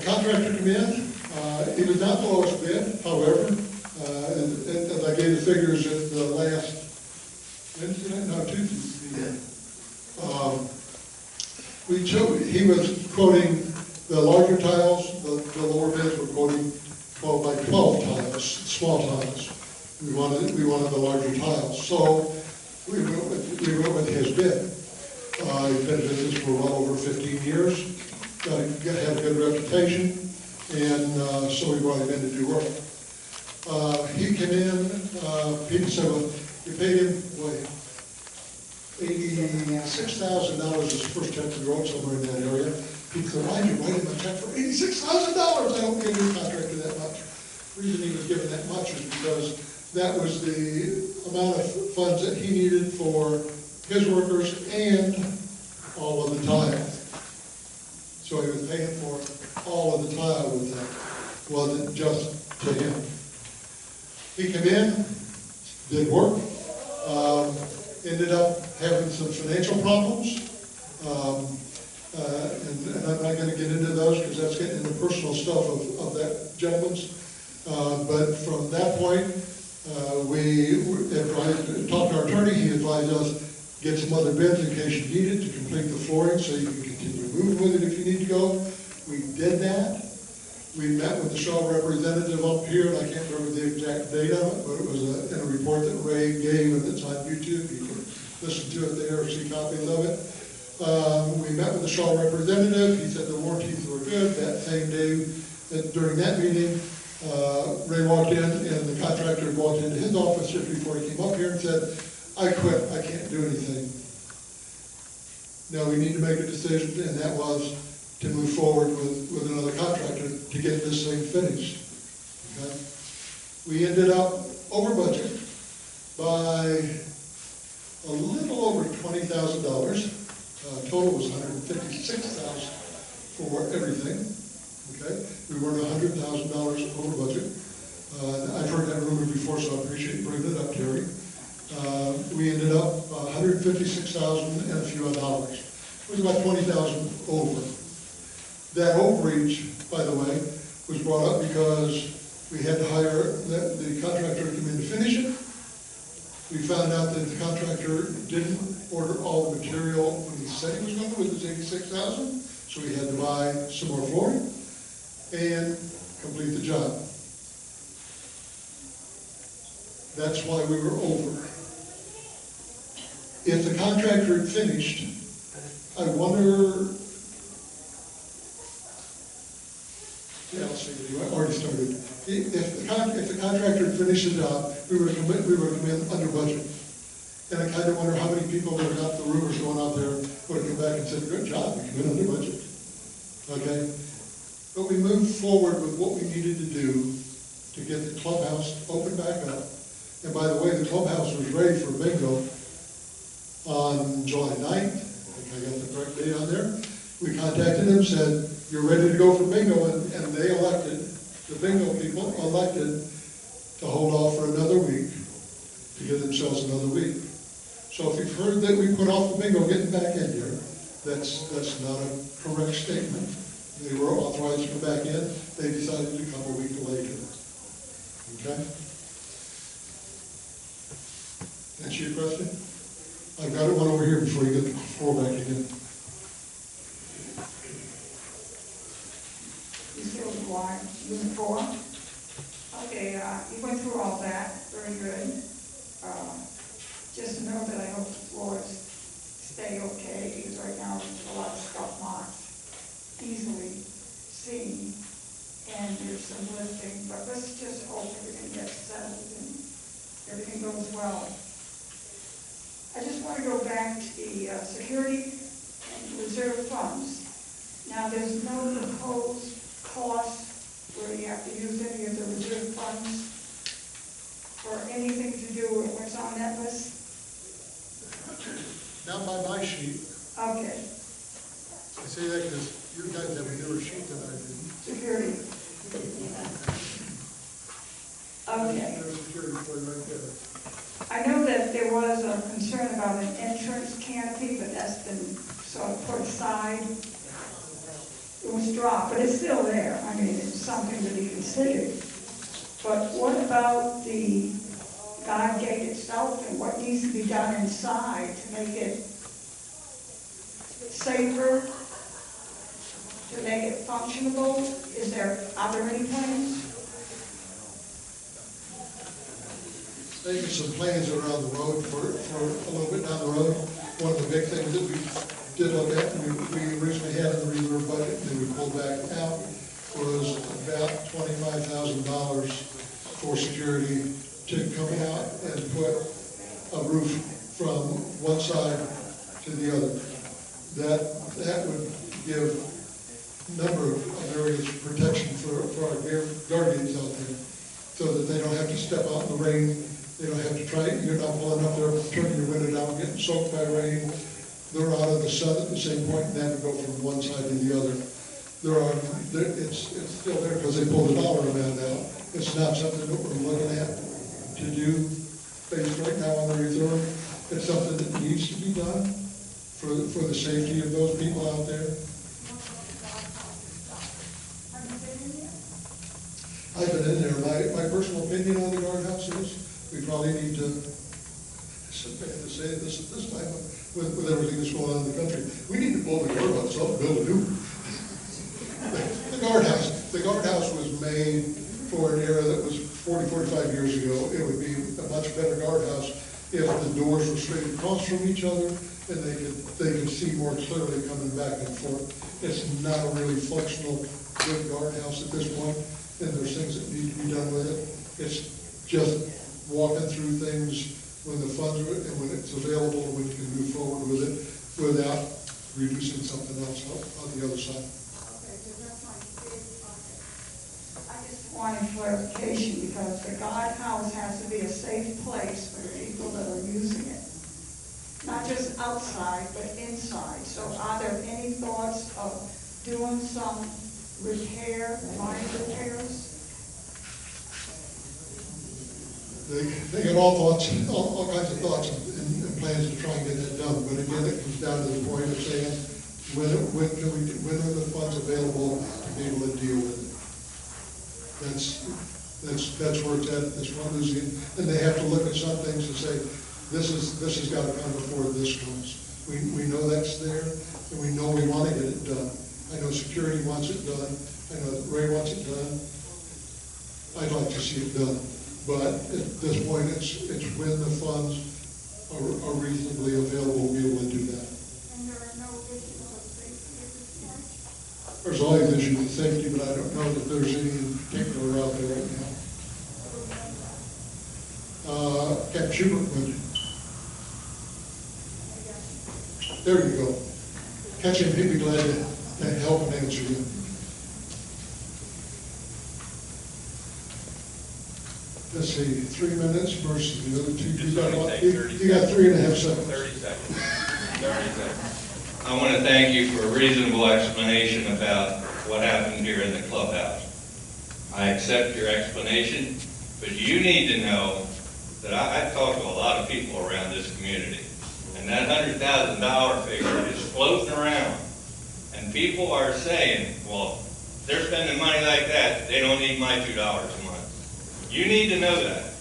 contractor come in. He was not the lowest bid, however, as I gave the figures at the last Wednesday, no, Tuesday. He was quoting the larger tiles, the lower bids were quoting 12 by 12 tiles, small tiles. We wanted the larger tiles, so we went with his bid. He's been in business for well over 15 years, had a good reputation, and so we brought him in to do work. He came in, he said, well, you paid him, $86,000 is the first check we wrote somewhere in that area. He said, why did you write him a check for $86,000? I don't give any contractor that much. The reason he was given that much is because that was the amount of funds that he needed for his workers and all of the tile. So he was paying for all of the tile with that. Wasn't just to him. He came in, did work, ended up having some financial problems. And I'm not going to get into those because that's getting into personal stuff of that gentleman's. But from that point, after I talked to our attorney, he advised us, get some other bids in case you need it to complete the flooring so you can continue moving with it if you need to go. We did that. We met with the Shaw representative up here, and I can't remember the exact date of it, but it was in a report that Ray gave, and it's on YouTube. You can listen to it there or see copies of it. We met with the Shaw representative. He said the warranties were good. That same day, during that meeting, Ray walked in, and the contractor walked into his office just before he came up here and said, I quit. I can't do anything. Now, we need to make a decision, and that was to move forward with another contractor to get this thing finished. Okay? We ended up over budget by a little over $20,000. Total was $156,000 for everything. Okay? We weren't $100,000 over budget. I've heard that rumor before, so I appreciate you bringing it up, Terry. We ended up $156,000 and a few odd dollars. It was about $20,000 over. That overreach, by the way, was brought up because we had to hire the contractor to come in to finish it. We found out that the contractor didn't order all the material when he said he was going to with his $86,000, so we had to buy some more flooring and complete the job. That's why we were over. If the contractor had finished, I wonder, yeah, let's see, you already started. If the contractor had finished the job, we would have come in under budget. And I kind of wonder how many people that got the rumors going out there would have come back and said, good job, we came in under budget. Okay? But we moved forward with what we needed to do to get the clubhouse opened back up. And by the way, the clubhouse was ready for bingo on July 9th. I think I got the correct date on there. We contacted them, said, you're ready to go for bingo, and they elected, the bingo people elected to hold off for another week, to give themselves another week. So if you've heard that we put off the bingo getting back in here, that's not a correct statement. They were authorized to come back in. They decided to come a week later. Okay? Answer your question? I've got one over here before you get the floor back again. You still want unit 4? Okay, you went through all that, very good. Just to know that I hope the floors stay okay, because right now there's a lot of scuff marks, easily seen, and there's some lifting, but let's just hope everything gets settled and everything goes well. I just want to go back to the security and reserve funds. Now, there's no proposed cost where you have to use any of the reserve funds for anything to do with what's on that list? Not by my sheet. Okay, I say that because you guys have a newer sheet than I do. security. Okay. There's security for you right there. I know that there was a concern about an entrance canopy, but that's been sort of put aside. It was dropped, but it's still there. I mean, it's something to be considered. But what about the guard gate itself and what needs to be done inside to make it safer, to make it functionable? Are there any plans? Maybe some plans around the road for a little bit down the road. One of the big things that we did look at, we originally had in the reserve budget, and then we pulled back out, was about $25,000 for security to come out and put a roof from one side to the other. That would give a number of areas protection for our guardians out there, so that they don't have to step out in the rain. They don't have to try, you're not pulling up there, turning your window down, getting soaked by rain. They're out of the sun at the same point, and they have to go from one side to the other. It's still there because they pulled the dollar amount out. It's not something that we're looking at to do based right now on the reserve. It's something that needs to be done for the safety of those people out there. I've been in there. My personal opinion on the guardhouse is we probably need to, say this at this time with everything that's going on in the country, we need to blow the guardhouse up and build a new one. The guardhouse was made for an era that was 40, 45 years ago. It would be a much better guardhouse if the doors were straight across from each other and they could see more clearly coming back and forth. It's not a really functional, good guardhouse at this point, and there's things that need to be done with it. It's just walking through things when the funds are, and when it's available, when you can move forward with it without reducing something else on the other side. Okay, because that's my big bucket. I just wanted clarification because the guardhouse has to be a safe place for the people that are using it. Not just outside, but inside. So are there any thoughts of doing some minor repairs? They got all kinds of thoughts and plans to try and get that done, but again, it comes down to the point of saying, when are the funds available to be able to deal with it? That's where it's at, that's what losing, and they have to look at some things and say, this has got to come before this comes. We know that's there, and we know we want to get it done. I know security wants it done, I know that Ray wants it done. I'd like to see it done. But at this point, it's when the funds are reasonably available to be able to do that. And there are no issues of safety at this point? There's always issues with safety, but I don't know that there's any in particular out there right now. Captain Schubert would. There you go. Catch him, he'd be glad to help and answer you. Let's see, 3 minutes versus the other two. You got 3.5 seconds. 30 seconds. 30 seconds. I want to thank you for a reasonable explanation about what happened here in the clubhouse. I accept your explanation, but you need to know that I've talked to a lot of people around this community, and that $100,000 figure is floating around, and people are saying, well, they're spending money like that, they don't need my $2 a month. You need to know that.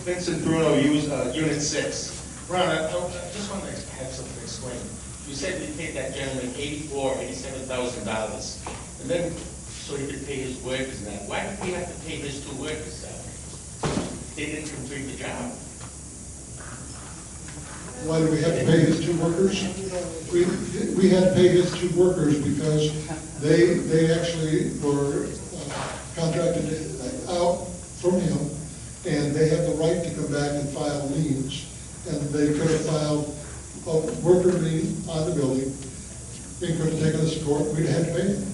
Vincent Bruno, Unit 6. Ron, I just want to have something explained. You said we paid that gentleman $87,000, and then so he could pay his workers now. Why did we have to pay his 2 workers salary? They didn't complete the job. Why do we have to pay his 2 workers? We had to pay his 2 workers because they actually were contracted out from him, and they have the right to come back and file liens. And they could have filed a worker lien on the building. They could have taken us to court. We'd have to pay them.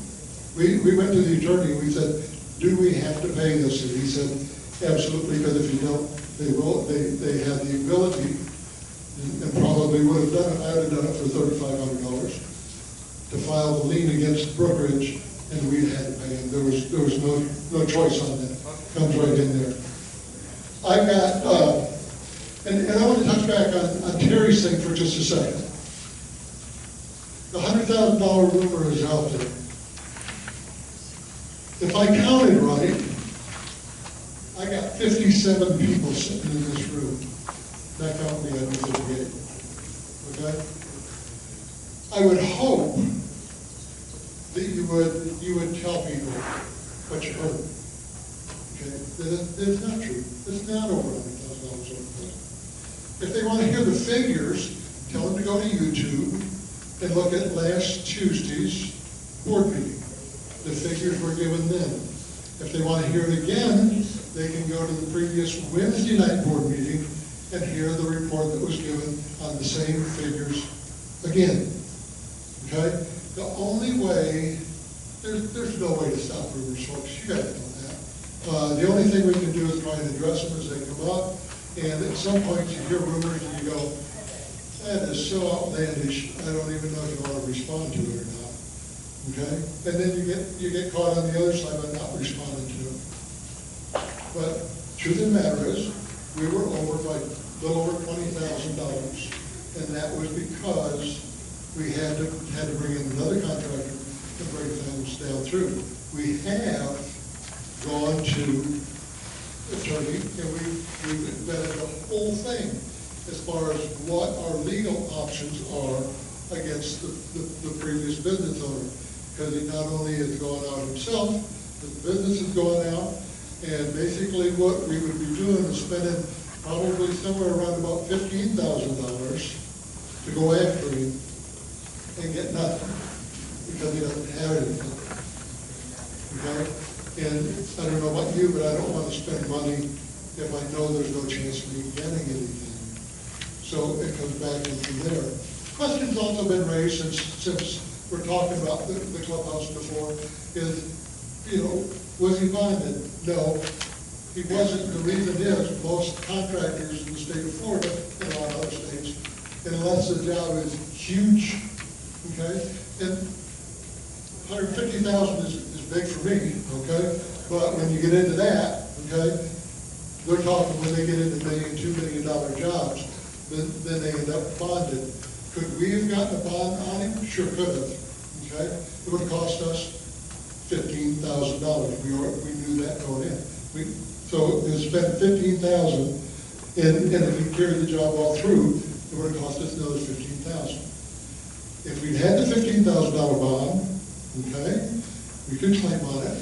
We went to the attorney and we said, do we have to pay this? And he said, absolutely, because if you don't, they have the ability, and probably would have done it, I would have done it for $3,500, to file the lien against Brookridge, and we'd had to pay him. There was no choice on that. Comes right in there. I got, and I want to touch back on Terry's thing for just a second. The $100,000 rumor is out there. If I counted right, I got 57 people sitting in this room. That counted me at 58. Okay? I would hope that you would tell people what you heard. Okay? That's not true. It's not over $100,000. If they want to hear the figures, tell them to go to YouTube and look at last Tuesday's board meeting. The figures were given then. If they want to hear it again, they can go to the previous Wednesday night board meeting and hear the report that was given on the same figures again. Okay? The only way, there's no way to stop rumors, folks. You guys know that. The only thing we can do is try and address them as they come up. And at some point you hear rumors and you go, that is so outlandish, I don't even know if you want to respond to it or not. Okay? And then you get caught on the other side by not responding to it. But truth of the matter is, we were over by a little over $20,000, and that was because we had to bring in another contractor to bring things down through. We have gone to attorney, and we've vetted the whole thing as far as what our legal options are against the previous business owner. Because he not only has gone out himself, but the business is going out, and basically what we would be doing is spending probably somewhere around about $15,000 to go after him and get nothing, because he doesn't have anything. Okay? And I don't know about you, but I don't want to spend money if I know there's no chance of me getting anything. So it comes back into there. Question's also been raised since we're talking about the clubhouse before, is, was he bonded? No, he wasn't. The reason is, most contractors in the state of Florida, and a lot of other states, unless the job is huge, okay, and 150,000 is big for me, okay, but when you get into that, okay, they're talking when they get into $1 million, $2 million jobs, then they end up bonded. Could we have gotten a bond on him? Sure could have, okay? It would have cost us $15,000. We knew that going in. So it spent $15,000, and if we carried the job all through, it would have cost us another $15,000. If we'd had the $15,000 bond, okay, we could claim on it,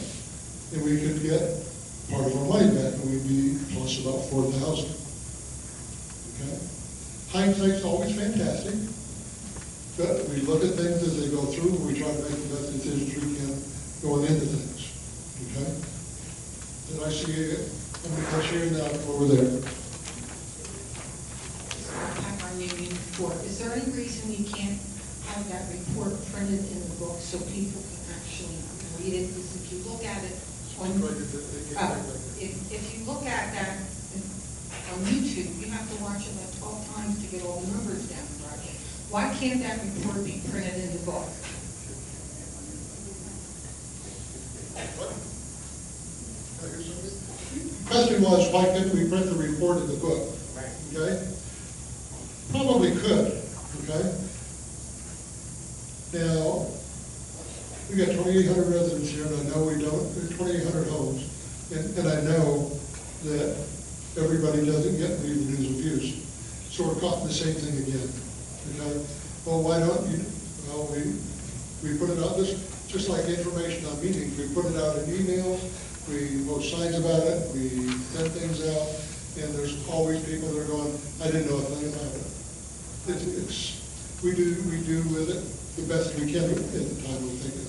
and we could get part of our money back, and we'd be plus about $4,000. Okay? Hindsight's always fantastic, but we look at things as they go through, and we try to make the best decisions we can going into things. Okay? Did I see somebody cashier now over there? Back on Union 4, is there any reason we can't have that report printed in the book so people can actually read it? Because if you look at it on, if you look at that on YouTube, you have to watch it like 12 times to get all the numbers down right. Why can't that report be printed in the book? Question was, why couldn't we print the report in the book? Okay? Probably could, okay? Now, we got 2,800 residents here, and I know we don't, 2,800 homes, and I know that everybody doesn't get read the news and views. So we're caught in the same thing again, okay? Well, why don't you, well, we put it out, just like information on meetings, we put it out in emails, we post signs about it, we send things out, and there's always people that are going, I didn't know a thing about it. We do with it the best we can at the time we think of it.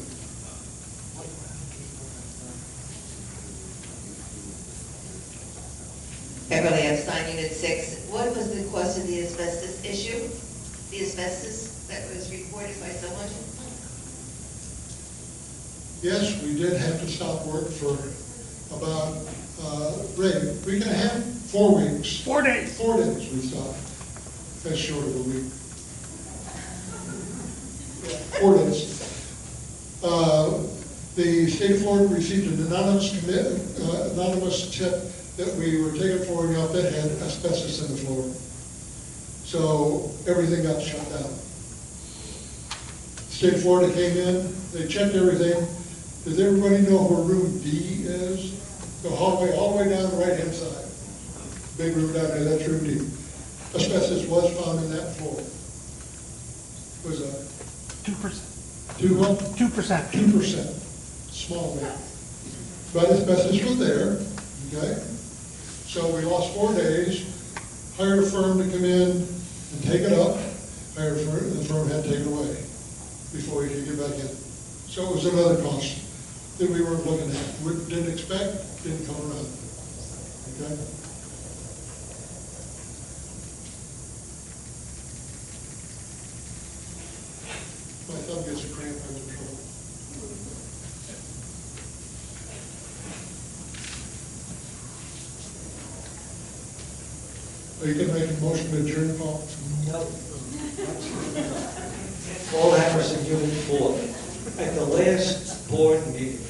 Beverly Epstein, Unit 6. What was the cause of the asbestos issue? The asbestos that was reported by someone? Yes, we did have to stop work for about, Ray, week and a half, 4 weeks. 4 days. 4 days we stopped. That's short of a week. 4 days. The state of Florida received an anonymous tip that we were taking flooring out that had asbestos in the floor. So everything got shut down. State of Florida came in, they checked everything. Does everybody know where room D is? The hallway, all the way down the right-hand side. Big room down there, that's room D. Asbestos was found in that floor. Was that? 2%. 2%? 2%. Small amount. But asbestos was there, okay? So we lost 4 days, hired a firm to come in and take it up, hired a firm, the firm had to take it away before we could get back in. So it was another cost that we weren't looking at. We didn't expect, didn't come around. Okay? My thumb gets a cramp, I'm in trouble. Are you going to make a motion to adjourn, Paul? No. Paul Harrison, Unit 4. At the last board meeting,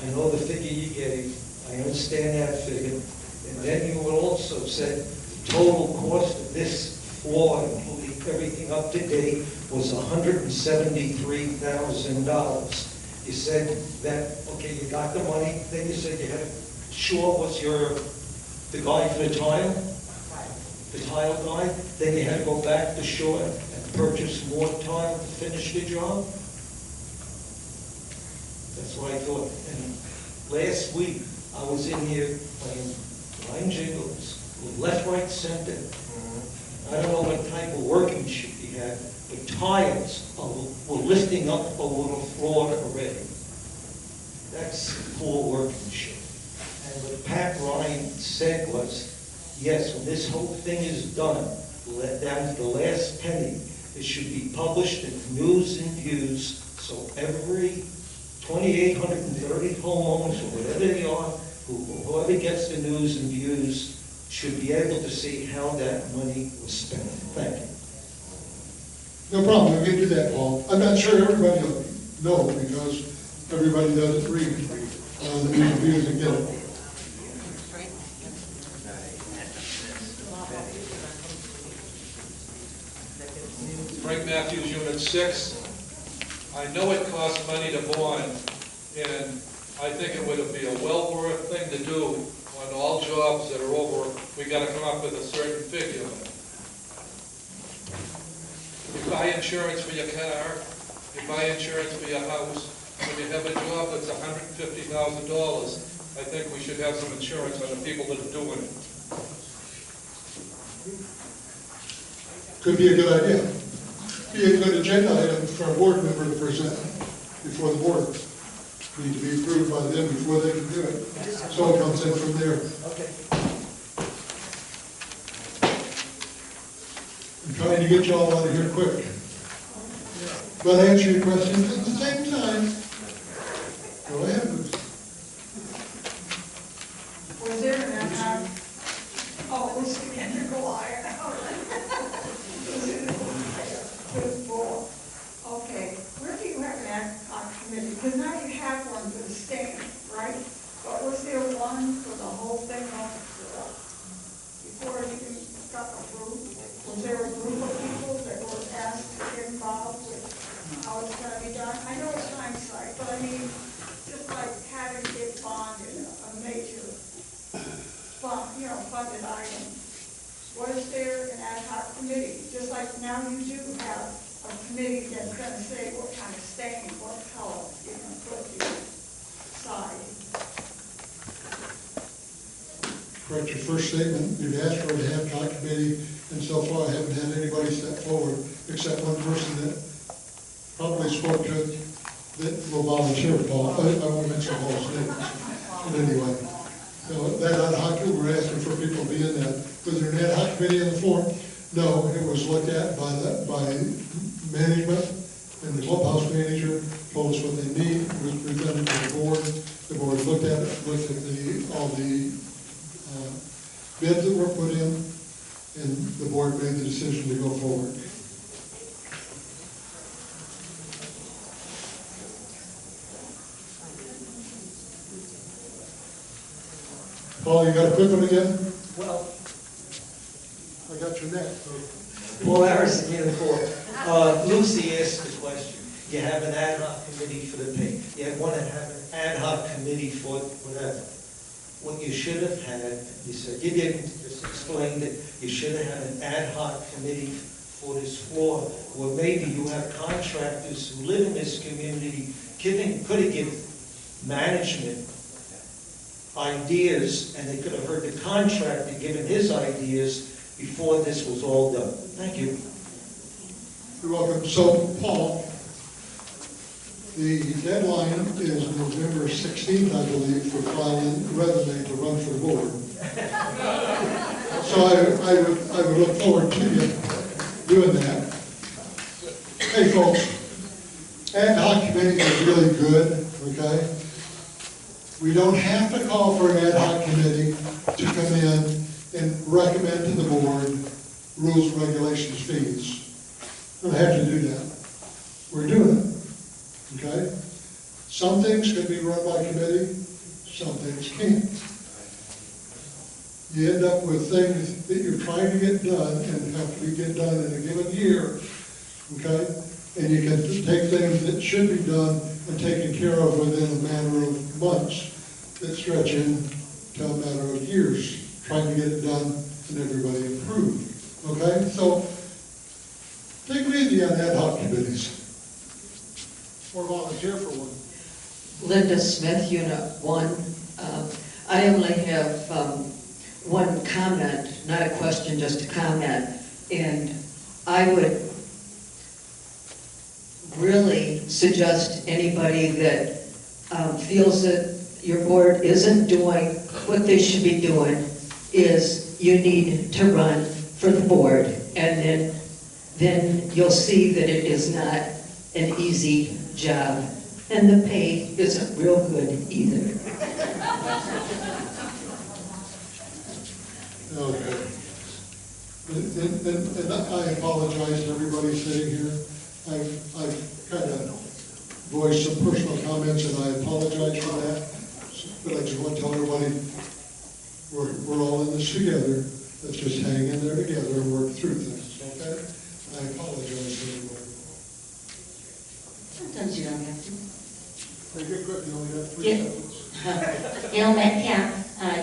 I know the figure you gave, I understand that figure, and then you also said the total cost of this floor, including everything up to date, was $173,000. You said that, okay, you got the money, then you said you had, Shaw was the guy for the tile? The tile guy, then you had to go back to Shaw and purchase more tile to finish the job? That's what I thought. And last week, I was in here playing line jingles, left, right, center. I don't know what type of workmanship he had, but tiles were lifting up over the floor already. That's poor workmanship. And what Pat Ryan said was, yes, when this whole thing is done, down to the last penny, it should be published in News and Views, so every 2,830 homeowners, or whatever they are, whoever gets the News and Views, should be able to see how that money was spent. Thank you. No problem, we can do that, Paul. I'm not sure everybody will know, because everybody doesn't read the news and views and get it. Frank Matthews, Unit 6. I know it costs money to bond, and I think it would be a well worth thing to do on all jobs that are over. We gotta come up with a certain figure. You buy insurance for your car, you buy insurance for your house. When you have a job that's $150,000, I think we should have some insurance on the people that are doing it. Could be a good idea. Be a good agenda item for a board member to present before the board. Need to be approved by them before they can do it. So it comes in from there. Okay. I'm trying to get you all out of here quick. But answer your questions at the same time. Go ahead, Bruce. Was there an ad-hoc? Oh, it was again, you're Goliath. Okay, where do you have an ad hoc committee? Because now you have one for the stand, right? But was there one for the whole thing before it even got approved? Was there a group of people that were asked to get involved with how it's gonna be done? I know it's hindsight, but I mean, just like having to get bonded, a major funded item. Was there an ad hoc committee? Just like now you do have a committee that's gonna say what kind of stain, what color you're gonna put the side. Correct your first statement. You've asked for an ad hoc committee, and so far I haven't had anybody step forward except one person that probably spoke to it that will volunteer, Paul. I won't mention Paul's name. But anyway, so that ad hoc, we're asking for people to be in that. Was there an ad hoc committee in the floor? No, it was looked at by management, and the clubhouse manager told us what they need. It was presented to the board. The board looked at it, looked at all the bids that were put in, and the board made the decision to go forward. Paul, you got a quick one again? Well, I got your neck. Paul Harrison, Unit 4. Lucy asked the question. You have an ad hoc committee for the pay. You want to have an ad hoc committee for whatever. What you should have had, you said, you didn't, just explained it, you should have had an ad hoc committee for this floor, or maybe you have contractors who live in this community could have given management ideas, and they could have heard the contractor giving his ideas before this was all done. Thank you. You're welcome. So, Paul, the deadline is November 16th, I believe, for filing a resume to run for the board. So I would look forward to you doing that. Hey, folks, ad hoc committees are really good, okay? We don't have to call for an ad hoc committee to come in and recommend to the board rules, regulations, fees. We don't have to do that. We're doing it. Okay? Some things can be run by committee, some things can't. You end up with things that you're trying to get done and have to get done in a given year, okay? And you can take things that should be done and taken care of within a matter of months that stretch into a matter of years, trying to get it done and everybody approved, okay? So take it easy on ad hoc committees. Or volunteer for one. Linda Smith, Unit 1. I only have one comment, not a question, just a comment. And I would really suggest anybody that feels that your board isn't doing what they should be doing, is you need to run for the board. And then you'll see that it is not an easy job. And the pay isn't real good either. Okay. And I apologize to everybody sitting here. I've kind of voiced some personal comments, and I apologize for that. But I just want to tell everybody, we're all in this together. Let's just hang in there together and work through things, okay? I apologize to everybody. Sometimes you don't have to. Take it quick, you only got 3 Yeah. seconds. Gail Metcalf,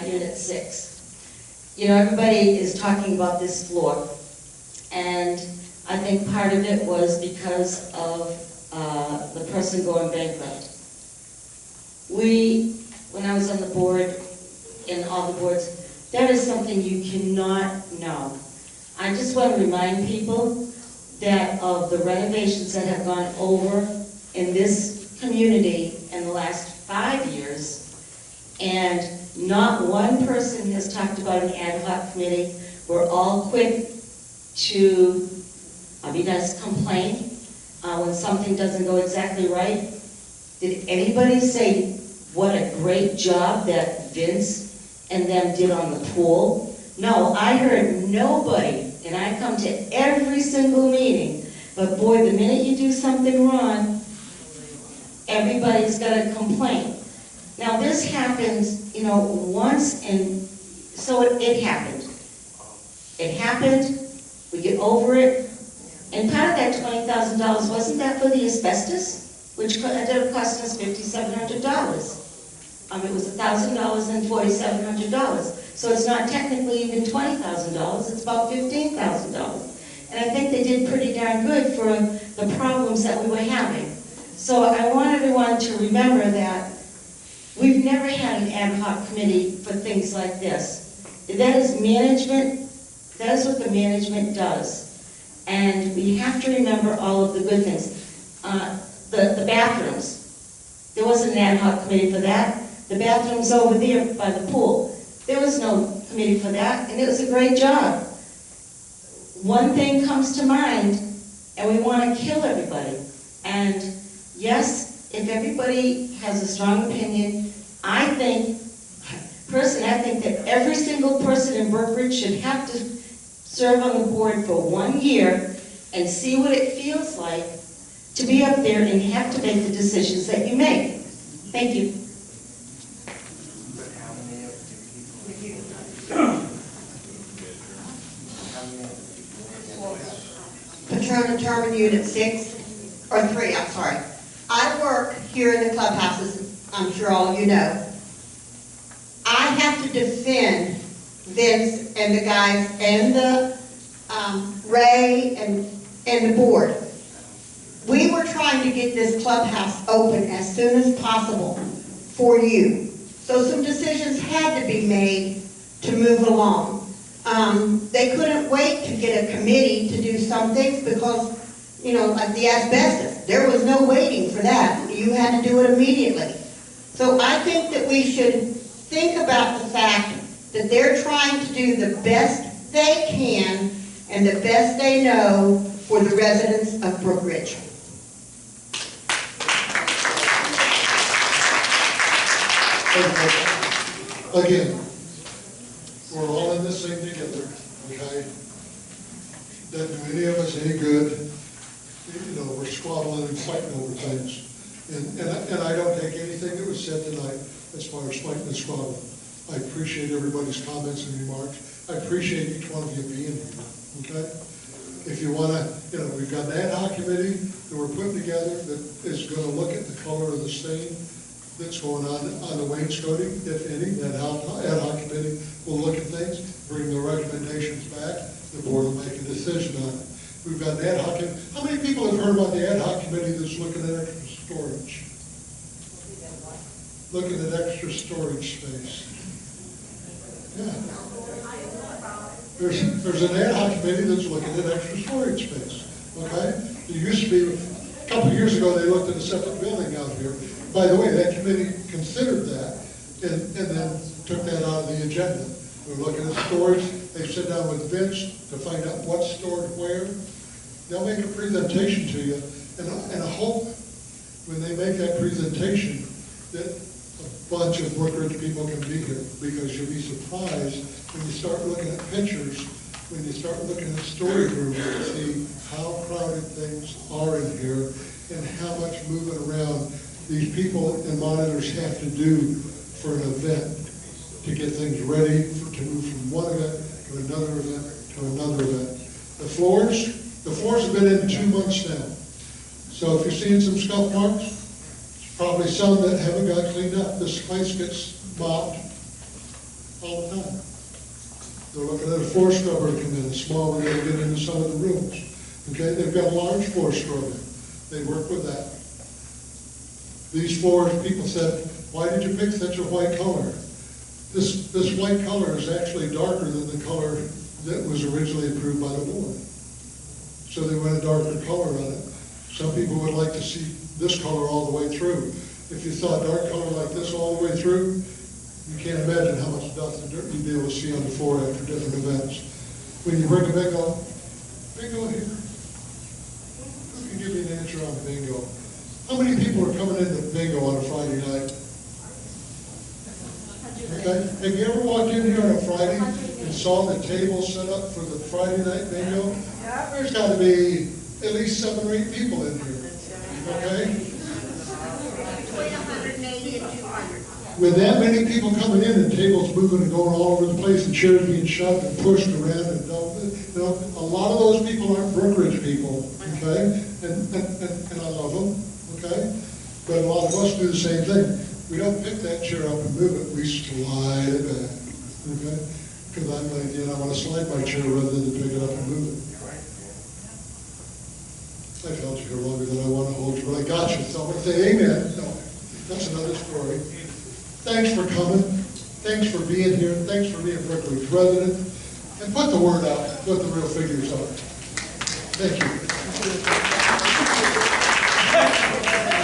Unit 6. You know, everybody is talking about this floor, and I think part of it was because of the person going bankrupt. When I was on the board, in all the boards, that is something you cannot know. I just want to remind people that of the renovations that have gone over in this community in the last 5 years, and not one person has talked about an ad hoc committee. We're all quick to, I'll be nice, complain when something doesn't go exactly right. Did anybody say what a great job that Vince and them did on the pool? No, I heard nobody, and I come to every single meeting, but boy, the minute you do something wrong, everybody's got to complain. Now this happens, you know, once, and so it happened. It happened, we get over it, and part of that $20,000, wasn't that for the asbestos? Which ended up costing us $5,700. It was $1,000 and $4,700. So it's not technically even $20,000, it's about $15,000. And I think they did pretty darn good for the problems that we were having. So I want everyone to remember that we've never had an ad hoc committee for things like this. That is management, that is what the management does. And we have to remember all of the good things. The bathrooms, there wasn't an ad hoc committee for that. The bathrooms over there by the pool, there was no committee for that, and it was a great job. One thing comes to mind, and we want to kill everybody. And yes, if everybody has a strong opinion, I think that every single person in Brookridge should have to serve on the board for 1 year and see what it feels like to be up there and have to make the decisions that you make. Thank you. Patrona Terman, Unit 6, or 3, I'm sorry. I work here in the clubhouses, I'm sure all of you know. I have to defend Vince and the guys and the Ray and the board. We were trying to get this clubhouse open as soon as possible for you. So some decisions had to be made to move along. They couldn't wait to get a committee to do some things because, you know, like the asbestos, there was no waiting for that. You had to do it immediately. So I think that we should think about the fact that they're trying to do the best they can and the best they know for the residents of Brookridge. Again, we're all in this thing together, okay? Doesn't do any of us any good. You know, we're squabbling and fighting over things. And I don't take anything that was said tonight as far as fighting and squabbling. I appreciate everybody's comments and remarks. I appreciate each one of you being here, okay? If you want to, you know, we've got an ad hoc committee that we're putting together that is going to look at the color of the stain that's going on the wainscoting, if any. That ad hoc committee will look at things, bring the recommendations back, the board will make a decision on it. We've got an ad hoc, how many people have heard about the ad hoc committee that's looking at extra storage? Looking at extra storage space. Yeah. There's an ad hoc committee that's looking at extra storage space, okay? There used to be, a couple of years ago, they looked at a separate building out here. by the way, that committee considered that and then took that out of the agenda. We're looking at storage. They sit down with Vince to find out what's stored where. They'll make a presentation to you, and I hope when they make that presentation that a bunch of Brookridge people can be here, because you'll be surprised when you start looking at pictures, when you start looking at story rooms, to see how crowded things are in here and how much moving around these people and monitors have to do for an event to get things ready to move from one event to another event to another event. The floors have been in 2 months now. So if you're seeing some scuff marks, probably some that haven't got cleaned up. This place gets mopped all the time. They're looking at a floor scrubber to come in, a small one, to get into some of the rooms. Okay, they've got a large floor scrubber. They work with that. These floors, people said, why did you pick such a white color? This white color is actually darker than the color that was originally approved by the board. So they went a darker color on it. Some people would like to see this color all the way through. If you saw a dark color like this all the way through, you can't imagine how much dust and dirt you'd be able to see on the floor after different events. When you bring a bingo here, who can give me an answer on bingo? How many people are coming into bingo on a Friday night? Okay, have you ever walked in here on a Friday and saw the table set up for the Friday night bingo? There's got to be at least 7 or 8 people in here, okay? Between 180 and 200. With that many people coming in and tables moving and going all over the place and chairs being shoved and pushed around and you know, a lot of those people aren't Brookridge people, okay? And I love them, okay? But a lot of us do the same thing. We don't pick that chair up and move it, we slide it back, okay? Because I'm lazy and I want to slide my chair rather than to pick it up and move it. I've held you here longer than I want to hold you, but I got you, so I'm going to say amen. No, that's another story. Thanks for coming. Thanks for being here. Thanks for being Brookridge resident. And put the word out what the real figures are. Thank you.